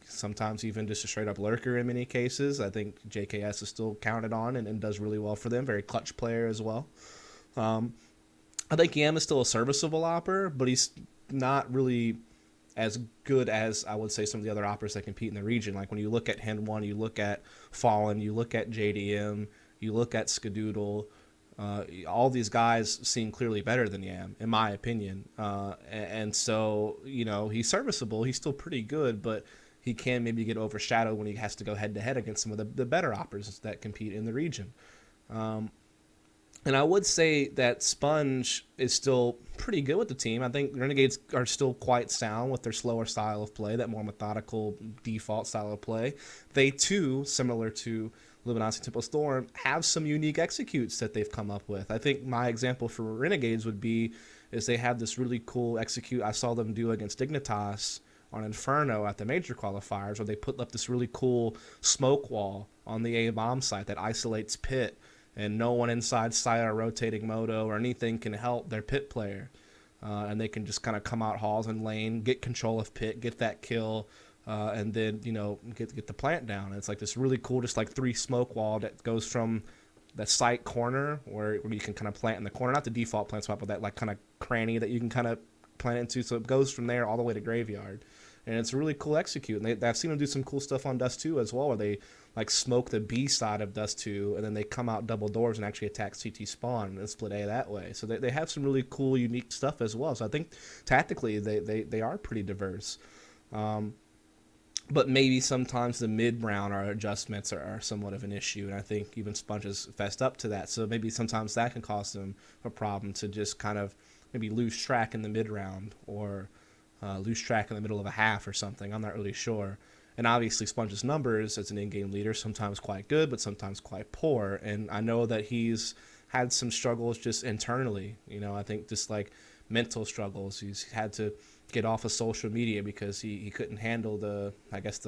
sometimes even just a straight up lurker in many cases. I think JKS is still counted on and does really well for them. Very clutch player as well. I think Yam is still a serviceable opper, but he's not really as good as I would say some of the other operas that compete in the region. Like when you look at Hen 1, you look at Fallen, you look at JDM, you look at Skadoodle, all these guys seem clearly better than Yam, in my opinion. And so, he's serviceable. He's still pretty good, but he can maybe get overshadowed when he has to go head-to-head against some of the better operas that compete in the region. And I would say that Sponge is still pretty good with the team. I think Renegades are still quite sound with their slower style of play, that more methodical default style of play. They, too, similar to Luminosity Tempo Storm, have some unique executes that they've come up with. I think my example for Renegades would be is they have this really cool execute I saw them do against Dignitas on Inferno at the major qualifiers, where they put up this really cool smoke wall on the A-bomb site that isolates Pit, and no one inside site or rotating moto or anything can help their Pit player. And they can just kind of come out halls and lane, get control of Pit, get that kill, and then, get the plant down. And it's like this really cool, just like 3 smoke wall that goes from the site corner where you can kind of plant in the corner, not the default plant spot, but that like kind of cranny that you can kind of plant into. So it goes from there all the way to graveyard. And it's a really cool execute. And I've seen them do some cool stuff on Dust 2 as well, where they like smoke the B side of Dust 2, and then they come out double doors and actually attack CT spawn and split A that way. So they have some really cool, unique stuff as well. So I think tactically they are pretty diverse. But maybe sometimes the mid-round or adjustments are somewhat of an issue, and I think even Sponge has fessed up to that. So maybe sometimes that can cause them a problem to just kind of maybe lose track in the mid-round or lose track in the middle of a half or something. I'm not really sure. And obviously Sponge's numbers as an in-game leader, sometimes quite good, but sometimes quite poor. And I know that he's had some struggles just internally. I think just like mental struggles. He's had to get off of social media because he couldn't handle the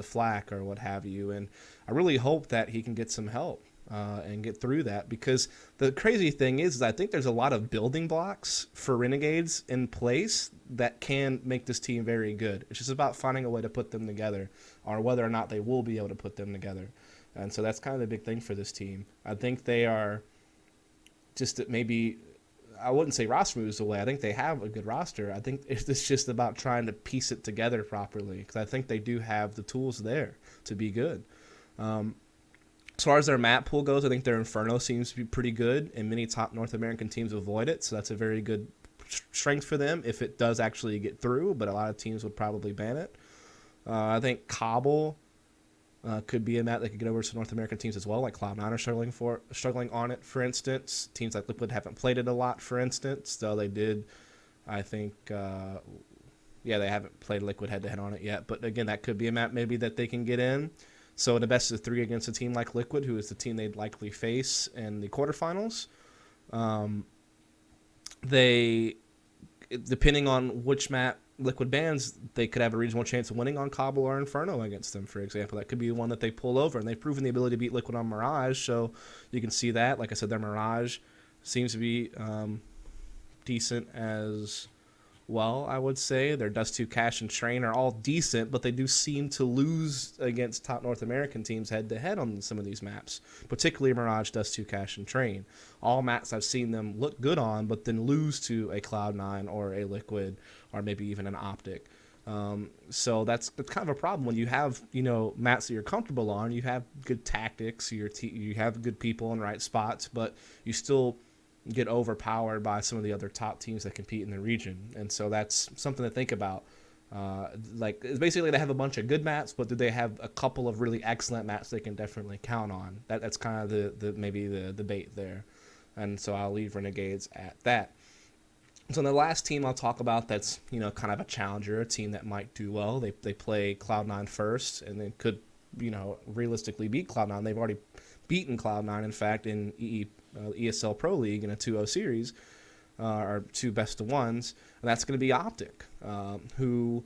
flack or what have you. And I really hope that he can get some help and get through that, because the crazy thing is I think there's a lot of building blocks for Renegades in place that can make this team very good. It's just about finding a way to put them together, or whether or not they will be able to put them together. And so that's kind of the big thing for this team. I think they are just maybe, I wouldn't say roster moves away. I think they have a good roster. I think it's just about trying to piece it together properly, because I think they do have the tools there to be good. As far as their map pool goes, I think their Inferno seems to be pretty good, and many top North American teams avoid it, so that's a very good strength for them if it does actually get through, but a lot of teams would probably ban it. I think Cobble could be a map that could get over to North American teams as well, like Cloud9 are struggling on it, for instance. Teams like Liquid haven't played it a lot, for instance, though they did, I think, they haven't played Liquid head-to-head on it yet, but again, that could be a map maybe that they can get in. So in the best of 3 against a team like Liquid, who is the team they'd likely face in the quarterfinals, they, depending on which map Liquid bans, they could have a reasonable chance of winning on Cobble or Inferno against them, for example. That could be one that they pull over, and they've proven the ability to beat Liquid on Mirage, so you can see that. Like I said, their Mirage seems to be decent as well, I would say. Their Dust 2, Cash, and Train are all decent, but they do seem to lose against top North American teams head-to-head on some of these maps, particularly Mirage, Dust 2, Cash, and Train. All maps I've seen them look good on, but then lose to a Cloud9 or a Liquid or maybe even an Optic. So that's kind of a problem when you have, maps that you're comfortable on. You have good tactics, you have good people in the right spots, but you still get overpowered by some of the other top teams that compete in the region. And so that's something to think about. It's basically they have a bunch of good maps, but do they have a couple of really excellent maps they can definitely count on? That's kind of the maybe the debate there. And so I'll leave Renegades at that. So the last team I'll talk about that's, kind of a challenger, a team that might do well. They play Cloud9 first, and they could, realistically beat Cloud9. They've already beaten Cloud9, in fact, in ESL Pro League in a 2-0 series, or 2 best-of-1s, and that's going to be Optic, who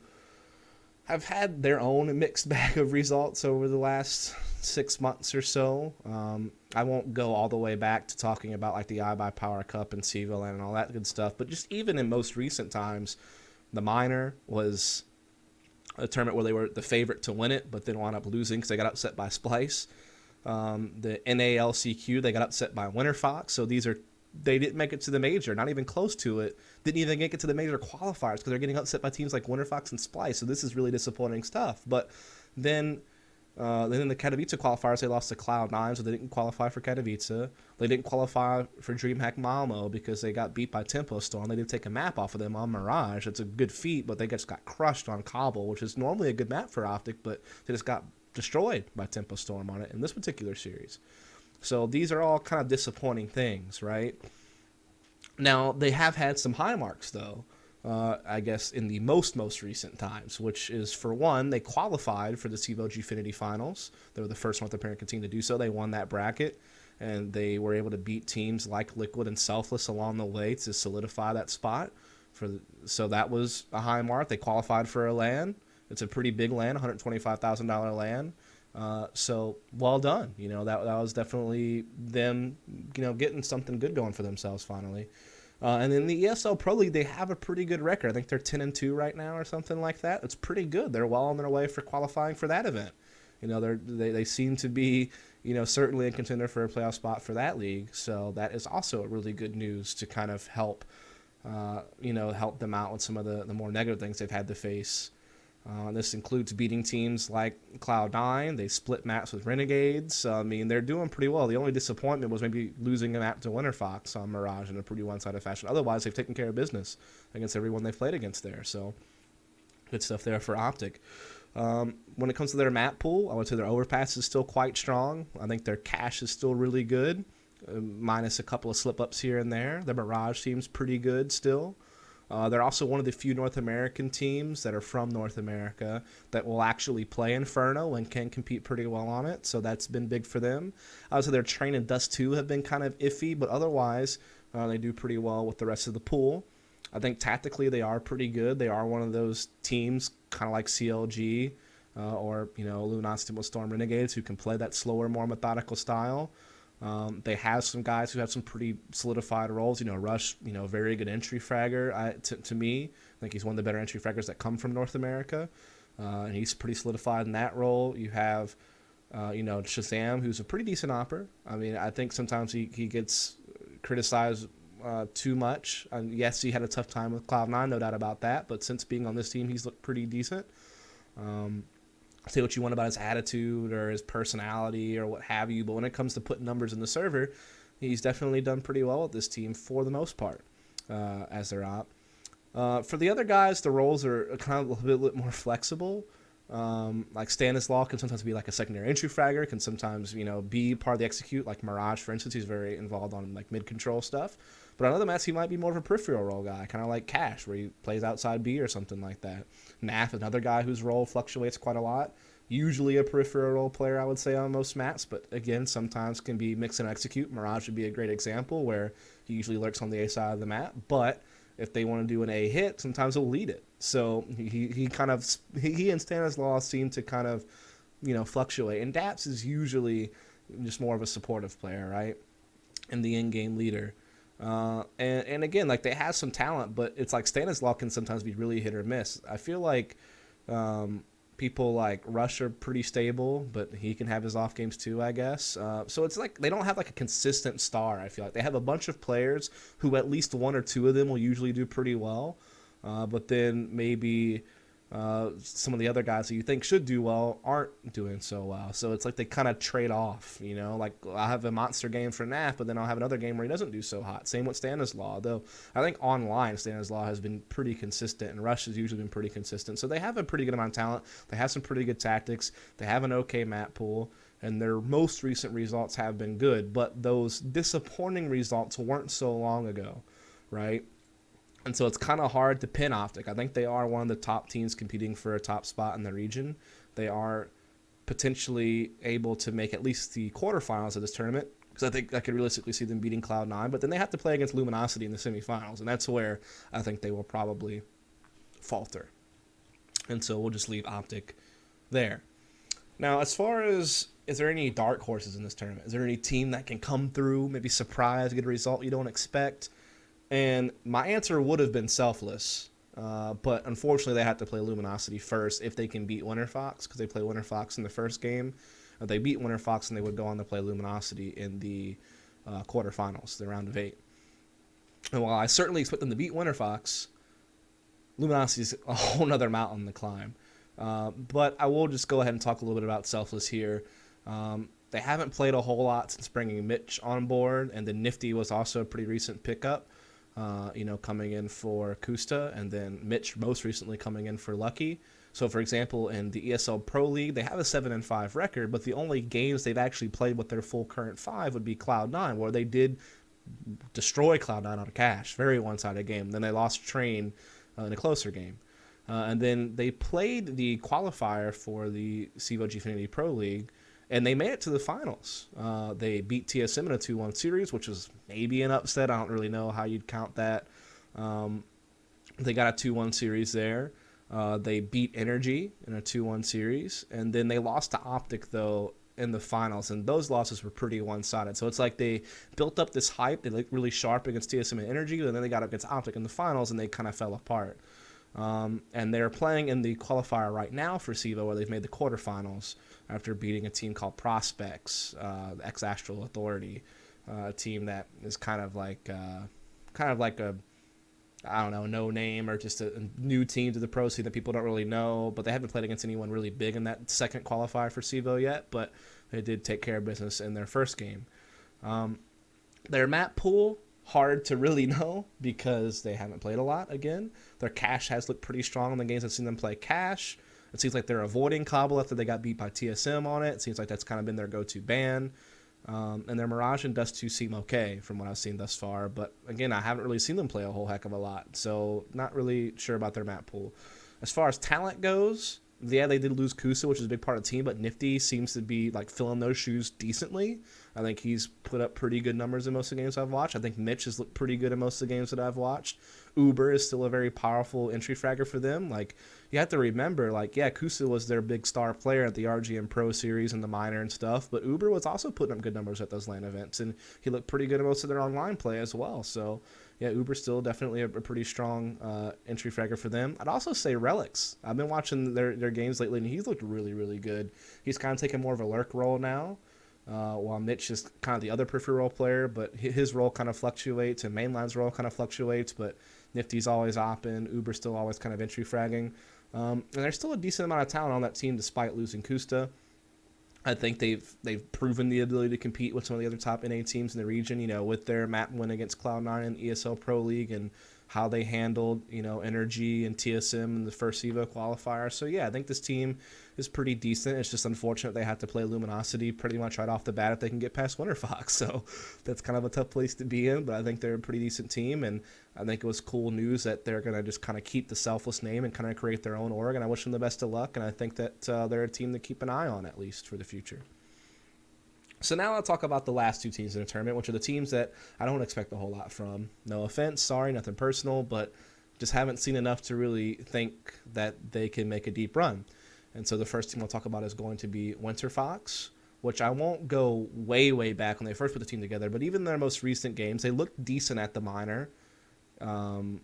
have had their own mixed bag of results over the last 6 months or so. I won't go all the way back to talking about like the iBuyPower Cup and Sealand and all that good stuff, but just even in most recent times, the Minor was a tournament where they were the favorite to win it, but then wound up losing because they got upset by Splice. The NALCQ, they got upset by Winterfox, so they didn't make it to the major, not even close to it. Didn't even make it to the major qualifiers because they're getting upset by teams like Winterfox and Splice. So this is really disappointing stuff. But then in the Katowice qualifiers, they lost to Cloud9, so they didn't qualify for Katowice. They didn't qualify for DreamHack Malmo because they got beat by Tempo Storm. They did take a map off of them on Mirage. It's a good feat, but they just got crushed on Cobble, which is normally a good map for Optic, but they just got destroyed by Tempo Storm on it in this particular series. So these are all kind of disappointing things, right? Now, they have had some high marks, though, I guess, in the most recent times, which is, for one, they qualified for the CEVO Gfinity Finals. They were the first North American team to do so. They won that bracket, and they were able to beat teams like Liquid and Selfless along the way to solidify that spot. So that was a high mark. They qualified for a LAN. It's a pretty big LAN, $125,000 LAN. So well done. That was definitely them, getting something good going for themselves finally. And in the ESL Pro League, they have a pretty good record. I think they're 10-2 right now or something like that. It's pretty good. They're well on their way for qualifying for that event. They seem to be, certainly a contender for a playoff spot for that league. So that is also a really good news to kind of help, help them out with some of the more negative things they've had to face. This includes beating teams like Cloud9. They split maps with Renegades. They're doing pretty well. The only disappointment was maybe losing a map to Winterfox on Mirage in a pretty one-sided fashion. Otherwise, they've taken care of business against everyone they've played against there. So good stuff there for Optic. When it comes to their map pool, I would say their overpass is still quite strong. I think their cache is still really good, minus a couple of slip-ups here and there. The Mirage team's pretty good still. They're also one of the few North American teams that are from North America that will actually play Inferno and can compete pretty well on it, so that's been big for them. So their Train and Dust 2 have been kind of iffy, but otherwise they do pretty well with the rest of the pool. I think tactically they are pretty good. They are one of those teams, kind of like CLG or Luminosity with Storm Renegades, who can play that slower, more methodical style. They have some guys who have some pretty solidified roles. Rush, very good entry fragger. To me, I think he's one of the better entry fraggers that come from North America. And he's pretty solidified in that role. You have, Shazam, who's a pretty decent opper. I think sometimes he gets criticized too much. Yes, he had a tough time with Cloud9, no doubt about that. But since being on this team, he's looked pretty decent. Say what you want about his attitude or his personality or what have you, but when it comes to putting numbers in the server, he's definitely done pretty well with this team for the most part as their op. For the other guys, the roles are kind of a little bit more flexible. Like Stanislaw can sometimes be like a secondary entry fragger, can sometimes be part of the execute, like Mirage, for instance. He's very involved on like mid-control stuff. But on other maps, he might be more of a peripheral role guy, kind of like Cash, where he plays outside B or something like that. Naf, another guy whose role fluctuates quite a lot. Usually a peripheral role player, I would say, on most maps, but again, sometimes can be mix and execute. Mirage would be a great example, where he usually lurks on the A side of the map, but if they want to do an A hit, sometimes he'll lead it. So he and Stanislaus seem to kind of, fluctuate. And Daps is usually just more of a supportive player, right? And the in-game leader. And again, like, they have some talent, but it's like Stanislaus can sometimes be really hit or miss. I feel like people like Rush are pretty stable, but he can have his off games too, I guess. So it's like they don't have like a consistent star. I feel like they have a bunch of players who at least one or two of them will usually do pretty well, but then maybe some of the other guys that you think should do well aren't doing so well. So it's like they kind of trade off, Like, I'll have a monster game for Naf, but then I'll have another game where he doesn't do so hot. Same with Stanislaus, though I think online Stanislaus has been pretty consistent, and Rush has usually been pretty consistent. So they have a pretty good amount of talent. They have some pretty good tactics. They have an okay map pool, and their most recent results have been good, but those disappointing results weren't so long ago, right? And so it's kind of hard to pin Optic. I think they are one of the top teams competing for a top spot in the region. They are potentially able to make at least the quarterfinals of this tournament, because I think I could realistically see them beating Cloud9. But then they have to play against Luminosity in the semifinals, and that's where I think they will probably falter. And so we'll just leave Optic there. Now, as far as, is there any dark horses in this tournament? Is there any team that can come through, maybe surprise, get a result you don't expect? And my answer would have been Selfless, but unfortunately they had to play Luminosity first if they can beat Winterfox, because they play Winterfox in the first game. If they beat Winterfox, and they would go on to play Luminosity in the quarterfinals, the round of 8. And while I certainly expect them to beat Winterfox, Luminosity is a whole nother mountain to climb. But I will just go ahead and talk a little bit about Selfless here. They haven't played a whole lot since bringing Mitch on board, and then Nifty was also a pretty recent pickup. Coming in for Kusta, and then Mitch most recently coming in for Lucky. So, for example, in the ESL Pro League, they have a 7-5 record, but the only games they've actually played with their full current 5 would be Cloud9, where they did destroy Cloud9 on a cash, very one-sided game. Then they lost Train in a closer game. And then they played the qualifier for the Civo Gfinity Pro League, and they made it to the finals. They beat TSM in a 2-1 series, which was maybe an upset. I don't really know how you'd count that. They got a 2-1 series there. They beat Energy in a 2-1 series. And then they lost to Optic, though, in the finals. And those losses were pretty one-sided. So it's like they built up this hype. They looked really sharp against TSM and Energy. And then they got up against Optic in the finals, and they kind of fell apart. And they're playing in the qualifier right now for Civo, where they've made the quarterfinals after beating a team called Prospects, ex-Astral Authority, a team that is kind of like a, I don't know, no name, or just a new team to the pro scene that people don't really know, but they haven't played against anyone really big in that second qualifier for Civo yet, but they did take care of business in their first game. Their map pool, hard to really know because they haven't played a lot again. Their cash has looked pretty strong in the games I've seen them play cash. It seems like they're avoiding Cobble after they got beat by TSM on it. It seems like that's kind of been their go-to ban. And their Mirage and Dust 2 seem okay from what I've seen thus far. But again, I haven't really seen them play a whole heck of a lot. So not really sure about their map pool. As far as talent goes, yeah, they did lose Kusa, which is a big part of the team, but Nifty seems to be like filling those shoes decently. I think he's put up pretty good numbers in most of the games I've watched. I think Mitch has looked pretty good in most of the games that I've watched. Uber is still a very powerful entry fragger for them. Like, you have to remember, like, yeah, Kusa was their big star player at the RGM Pro Series and the minor and stuff, but Uber was also putting up good numbers at those LAN events, and he looked pretty good in most of their online play as well. So, yeah, Uber's still definitely a pretty strong entry fragger for them. I'd also say Relics. I've been watching their games lately, and he's looked really, really good. He's kind of taken more of a lurk role now, while Mitch is kind of the other peripheral role player, but his role kind of fluctuates, and Mainline's role kind of fluctuates, but Nifty's always opping, Uber's still always kind of entry fragging. And there's still a decent amount of talent on that team despite losing Kusta. I think they've proven the ability to compete with some of the other top NA teams in the region, with their map win against Cloud9 in the ESL Pro League and how they handled, Energy and TSM in the first Civo qualifier. So, yeah, I think this team is pretty decent. It's just unfortunate they have to play Luminosity pretty much right off the bat if they can get past Winterfox. So that's kind of a tough place to be in, but I think they're a pretty decent team, and I think it was cool news that they're going to just kind of keep the Selfless name and kind of create their own org, and I wish them the best of luck, and I think that they're a team to keep an eye on, at least, for the future. So now I'll talk about the last two teams in the tournament, which are the teams that I don't expect a whole lot from. No offense, sorry, nothing personal, but just haven't seen enough to really think that they can make a deep run. And so the first team I'll talk about is going to be Winterfox, which I won't go way, way back when they first put the team together, but even their most recent games, they looked decent at the minor. Um,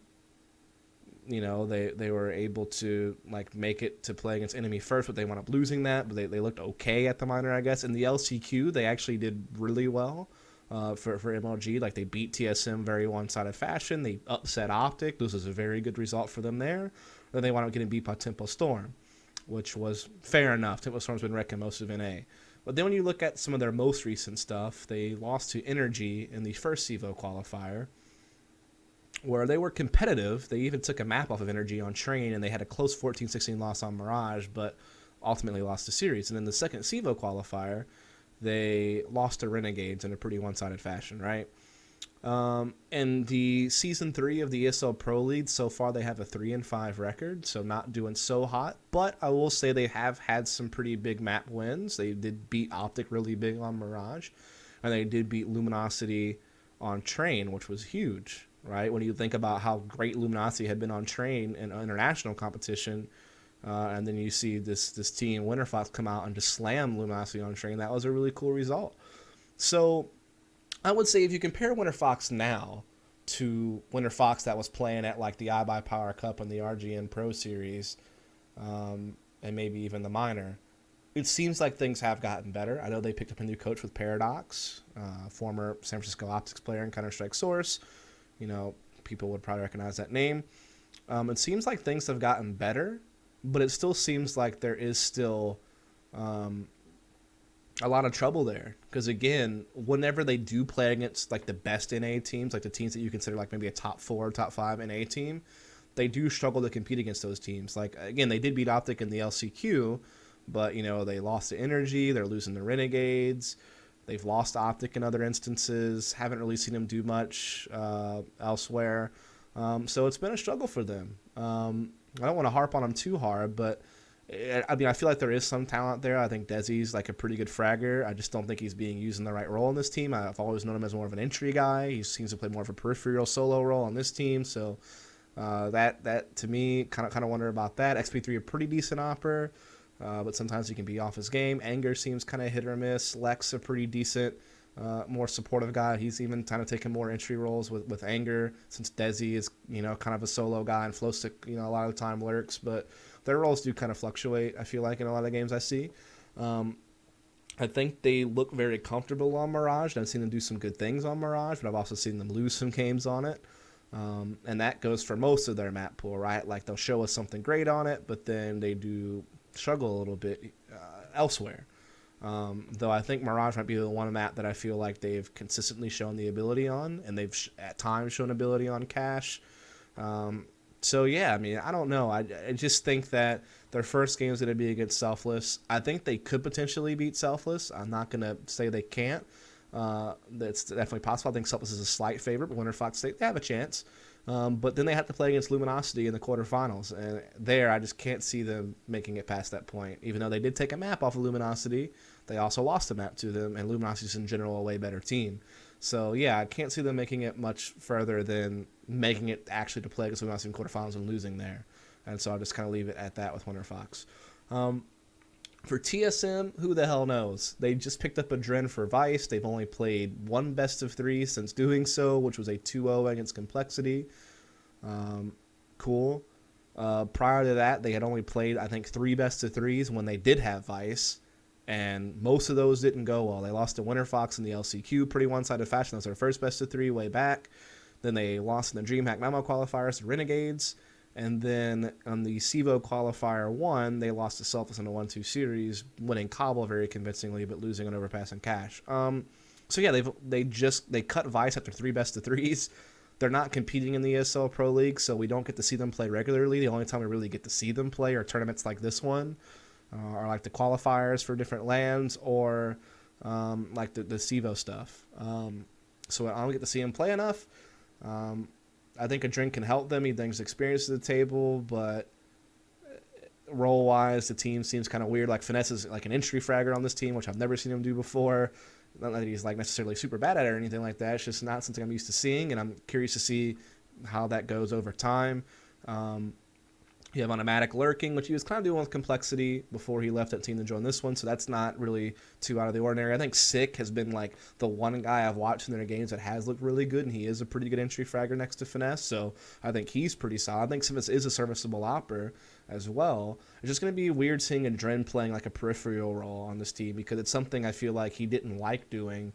they were able to like make it to play against enemy first, but they wound up losing that. But they looked okay at the minor, I guess. In the LCQ, they actually did really well for MLG. Like they beat TSM very one-sided fashion. They upset Optic. This was a very good result for them there. Then they wound up getting beat by Tempo Storm, which was fair enough. Tempo Storm's been wrecking most of NA. But then when you look at some of their most recent stuff, they lost to Energy in the first CEVO qualifier, where they were competitive. They even took a map off of Energy on Train, and they had a close 14-16 loss on Mirage, but ultimately lost the series. And in the second CEVO qualifier, they lost to Renegades in a pretty one-sided fashion, right? In the Season 3 of the ESL Pro League, so far they have a 3-5 record, so not doing so hot. But I will say they have had some pretty big map wins. They did beat Optic really big on Mirage, and they did beat Luminosity on Train, which was huge. Right, when you think about how great Luminosity had been on Train in international competition, and then you see this team Winterfox come out and just slam Luminosity on Train, that was a really cool result. So I would say if you compare Winterfox now to Winterfox that was playing at like the iBuyPower Cup and the RGN Pro Series, and maybe even the minor, it seems like things have gotten better. I know they picked up a new coach with Paradox, former San Francisco Optics player and Counter-Strike Source. People would probably recognize that name. It seems like things have gotten better, but it still seems like there is still a lot of trouble there. Because again, whenever they do play against like the best NA teams, like the teams that you consider like maybe a top 4, top 5 NA team, they do struggle to compete against those teams. Like again, they did beat Optic in the LCQ, but they lost to Energy. They're losing to Renegades. They've lost Optic in other instances. Haven't really seen them do much elsewhere. So it's been a struggle for them. I don't want to harp on them too hard, but I feel like there is some talent there. I think Desi's like a pretty good fragger. I just don't think he's being used in the right role in this team. I've always known him as more of an entry guy. He seems to play more of a peripheral solo role on this team. So that to me, kind of wonder about that. XP3 a pretty decent opper. But sometimes he can be off his game. Anger seems kind of hit or miss. Lex a pretty decent, more supportive guy. He's even kind of taking more entry roles with Anger, since Desi is kind of a solo guy and Flowstick a lot of the time lurks. But their roles do kind of fluctuate, I feel like, in a lot of the games I see. I think they look very comfortable on Mirage, and I've seen them do some good things on Mirage, but I've also seen them lose some games on it. And that goes for most of their map pool, right? Like they'll show us something great on it, but then they do struggle a little bit elsewhere. Though I think Mirage might be the one map that I feel like they've consistently shown the ability on, and they've at times shown ability on Cash. So yeah, I mean, I don't know. I just think that their first game is going to be against Selfless. I think they could potentially beat Selfless. I'm not going to say they can't. That's definitely possible. I think Selfless is a slight favorite, but Winterfox, they have a chance. But then they have to play against Luminosity in the quarterfinals, and there I just can't see them making it past that point. Even though they did take a map off of Luminosity, they also lost a map to them, and Luminosity is in general a way better team. So yeah, I can't see them making it much further than making it actually to play against Luminosity in quarterfinals and losing there. And so I'll just kind of leave it at that with Winterfox. For TSM, who the hell knows? They just picked up a Dren for Vice. They've only played one best of 3 since doing so, which was a 2-0 against Complexity. Cool. Prior to that, they had only played, I think, 3 best of 3s when they did have Vice, and most of those didn't go well. They lost to Winterfox in the LCQ, pretty one-sided fashion. That was their first best of 3 way back. Then they lost in the DreamHack Memo qualifiers to Renegades. And then on the CEVO qualifier 1, they lost to Selfless in a 1-2 series, winning Cobble very convincingly, but losing an overpass and Cash. So yeah, they cut Vice after 3 best of 3s. They're not competing in the ESL Pro League, so we don't get to see them play regularly. The only time we really get to see them play are tournaments like this one, or like the qualifiers for different lands, or like the CEVO stuff. So I don't get to see them play enough. I think a drink can help them. He brings experience to the table, but role-wise, the team seems kind of weird. Like Finesse is like an entry fragger on this team, which I've never seen him do before. Not that he's like necessarily super bad at it or anything like that. It's just not something I'm used to seeing, and I'm curious to see how that goes over time. Um, You have automatic lurking, which he was kind of doing with complexity before he left that team to join this one, so that's not really too out of the ordinary. I think Sick has been like the one guy I've watched in their games that has looked really good, and he is a pretty good entry fragger next to Finesse, so I think he's pretty solid. I think Simmons is a serviceable opper as well. It's just going to be weird seeing a Dren playing like a peripheral role on this team because it's something I feel like he didn't like doing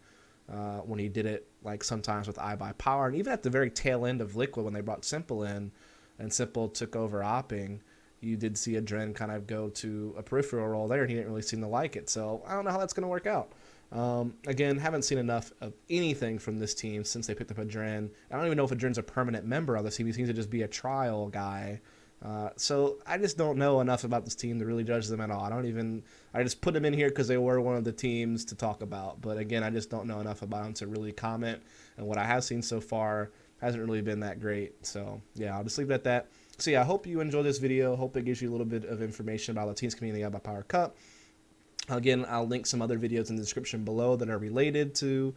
when he did it like sometimes with iBuyPower, and even at the very tail end of Liquid when they brought Simple in, and Simple took over opping, you did see a Dren kind of go to a peripheral role there, and he didn't really seem to like it. So I don't know how that's going to work out. Again, haven't seen enough of anything from this team since they picked up a Dren. I don't even know if a Dren's a permanent member of the team. He seems to just be a trial guy. So I just don't know enough about this team to really judge them at all. I just put them in here because they were one of the teams to talk about. But again, I just don't know enough about them to really comment. And what I have seen so far hasn't really been that great. So yeah, I'll just leave it at that. So yeah, I hope you enjoyed this video. Hope it gives you a little bit of information about the teams coming in the iBuyPower Cup. Again, I'll link some other videos in the description below that are related to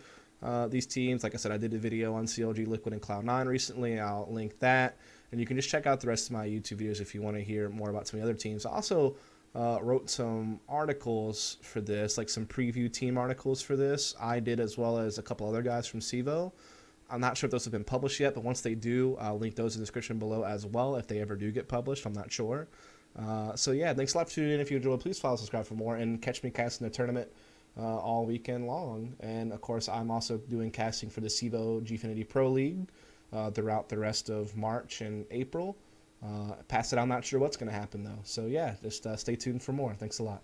these teams. Like I said, I did a video on CLG, Liquid, and Cloud9 recently. I'll link that. And you can just check out the rest of my YouTube videos if you want to hear more about some of the other teams. I also wrote some articles for this, like some preview team articles for this. I did, as well as a couple other guys from CEVO. I'm not sure if those have been published yet, but once they do, I'll link those in the description below as well if they ever do get published. I'm not sure. So yeah, thanks a lot for tuning in. If you enjoyed, please follow, subscribe for more, and catch me casting the tournament all weekend long. And of course, I'm also doing casting for the CEVO Gfinity Pro League throughout the rest of March and April. Past it, I'm not sure what's going to happen though. So yeah, just stay tuned for more. Thanks a lot.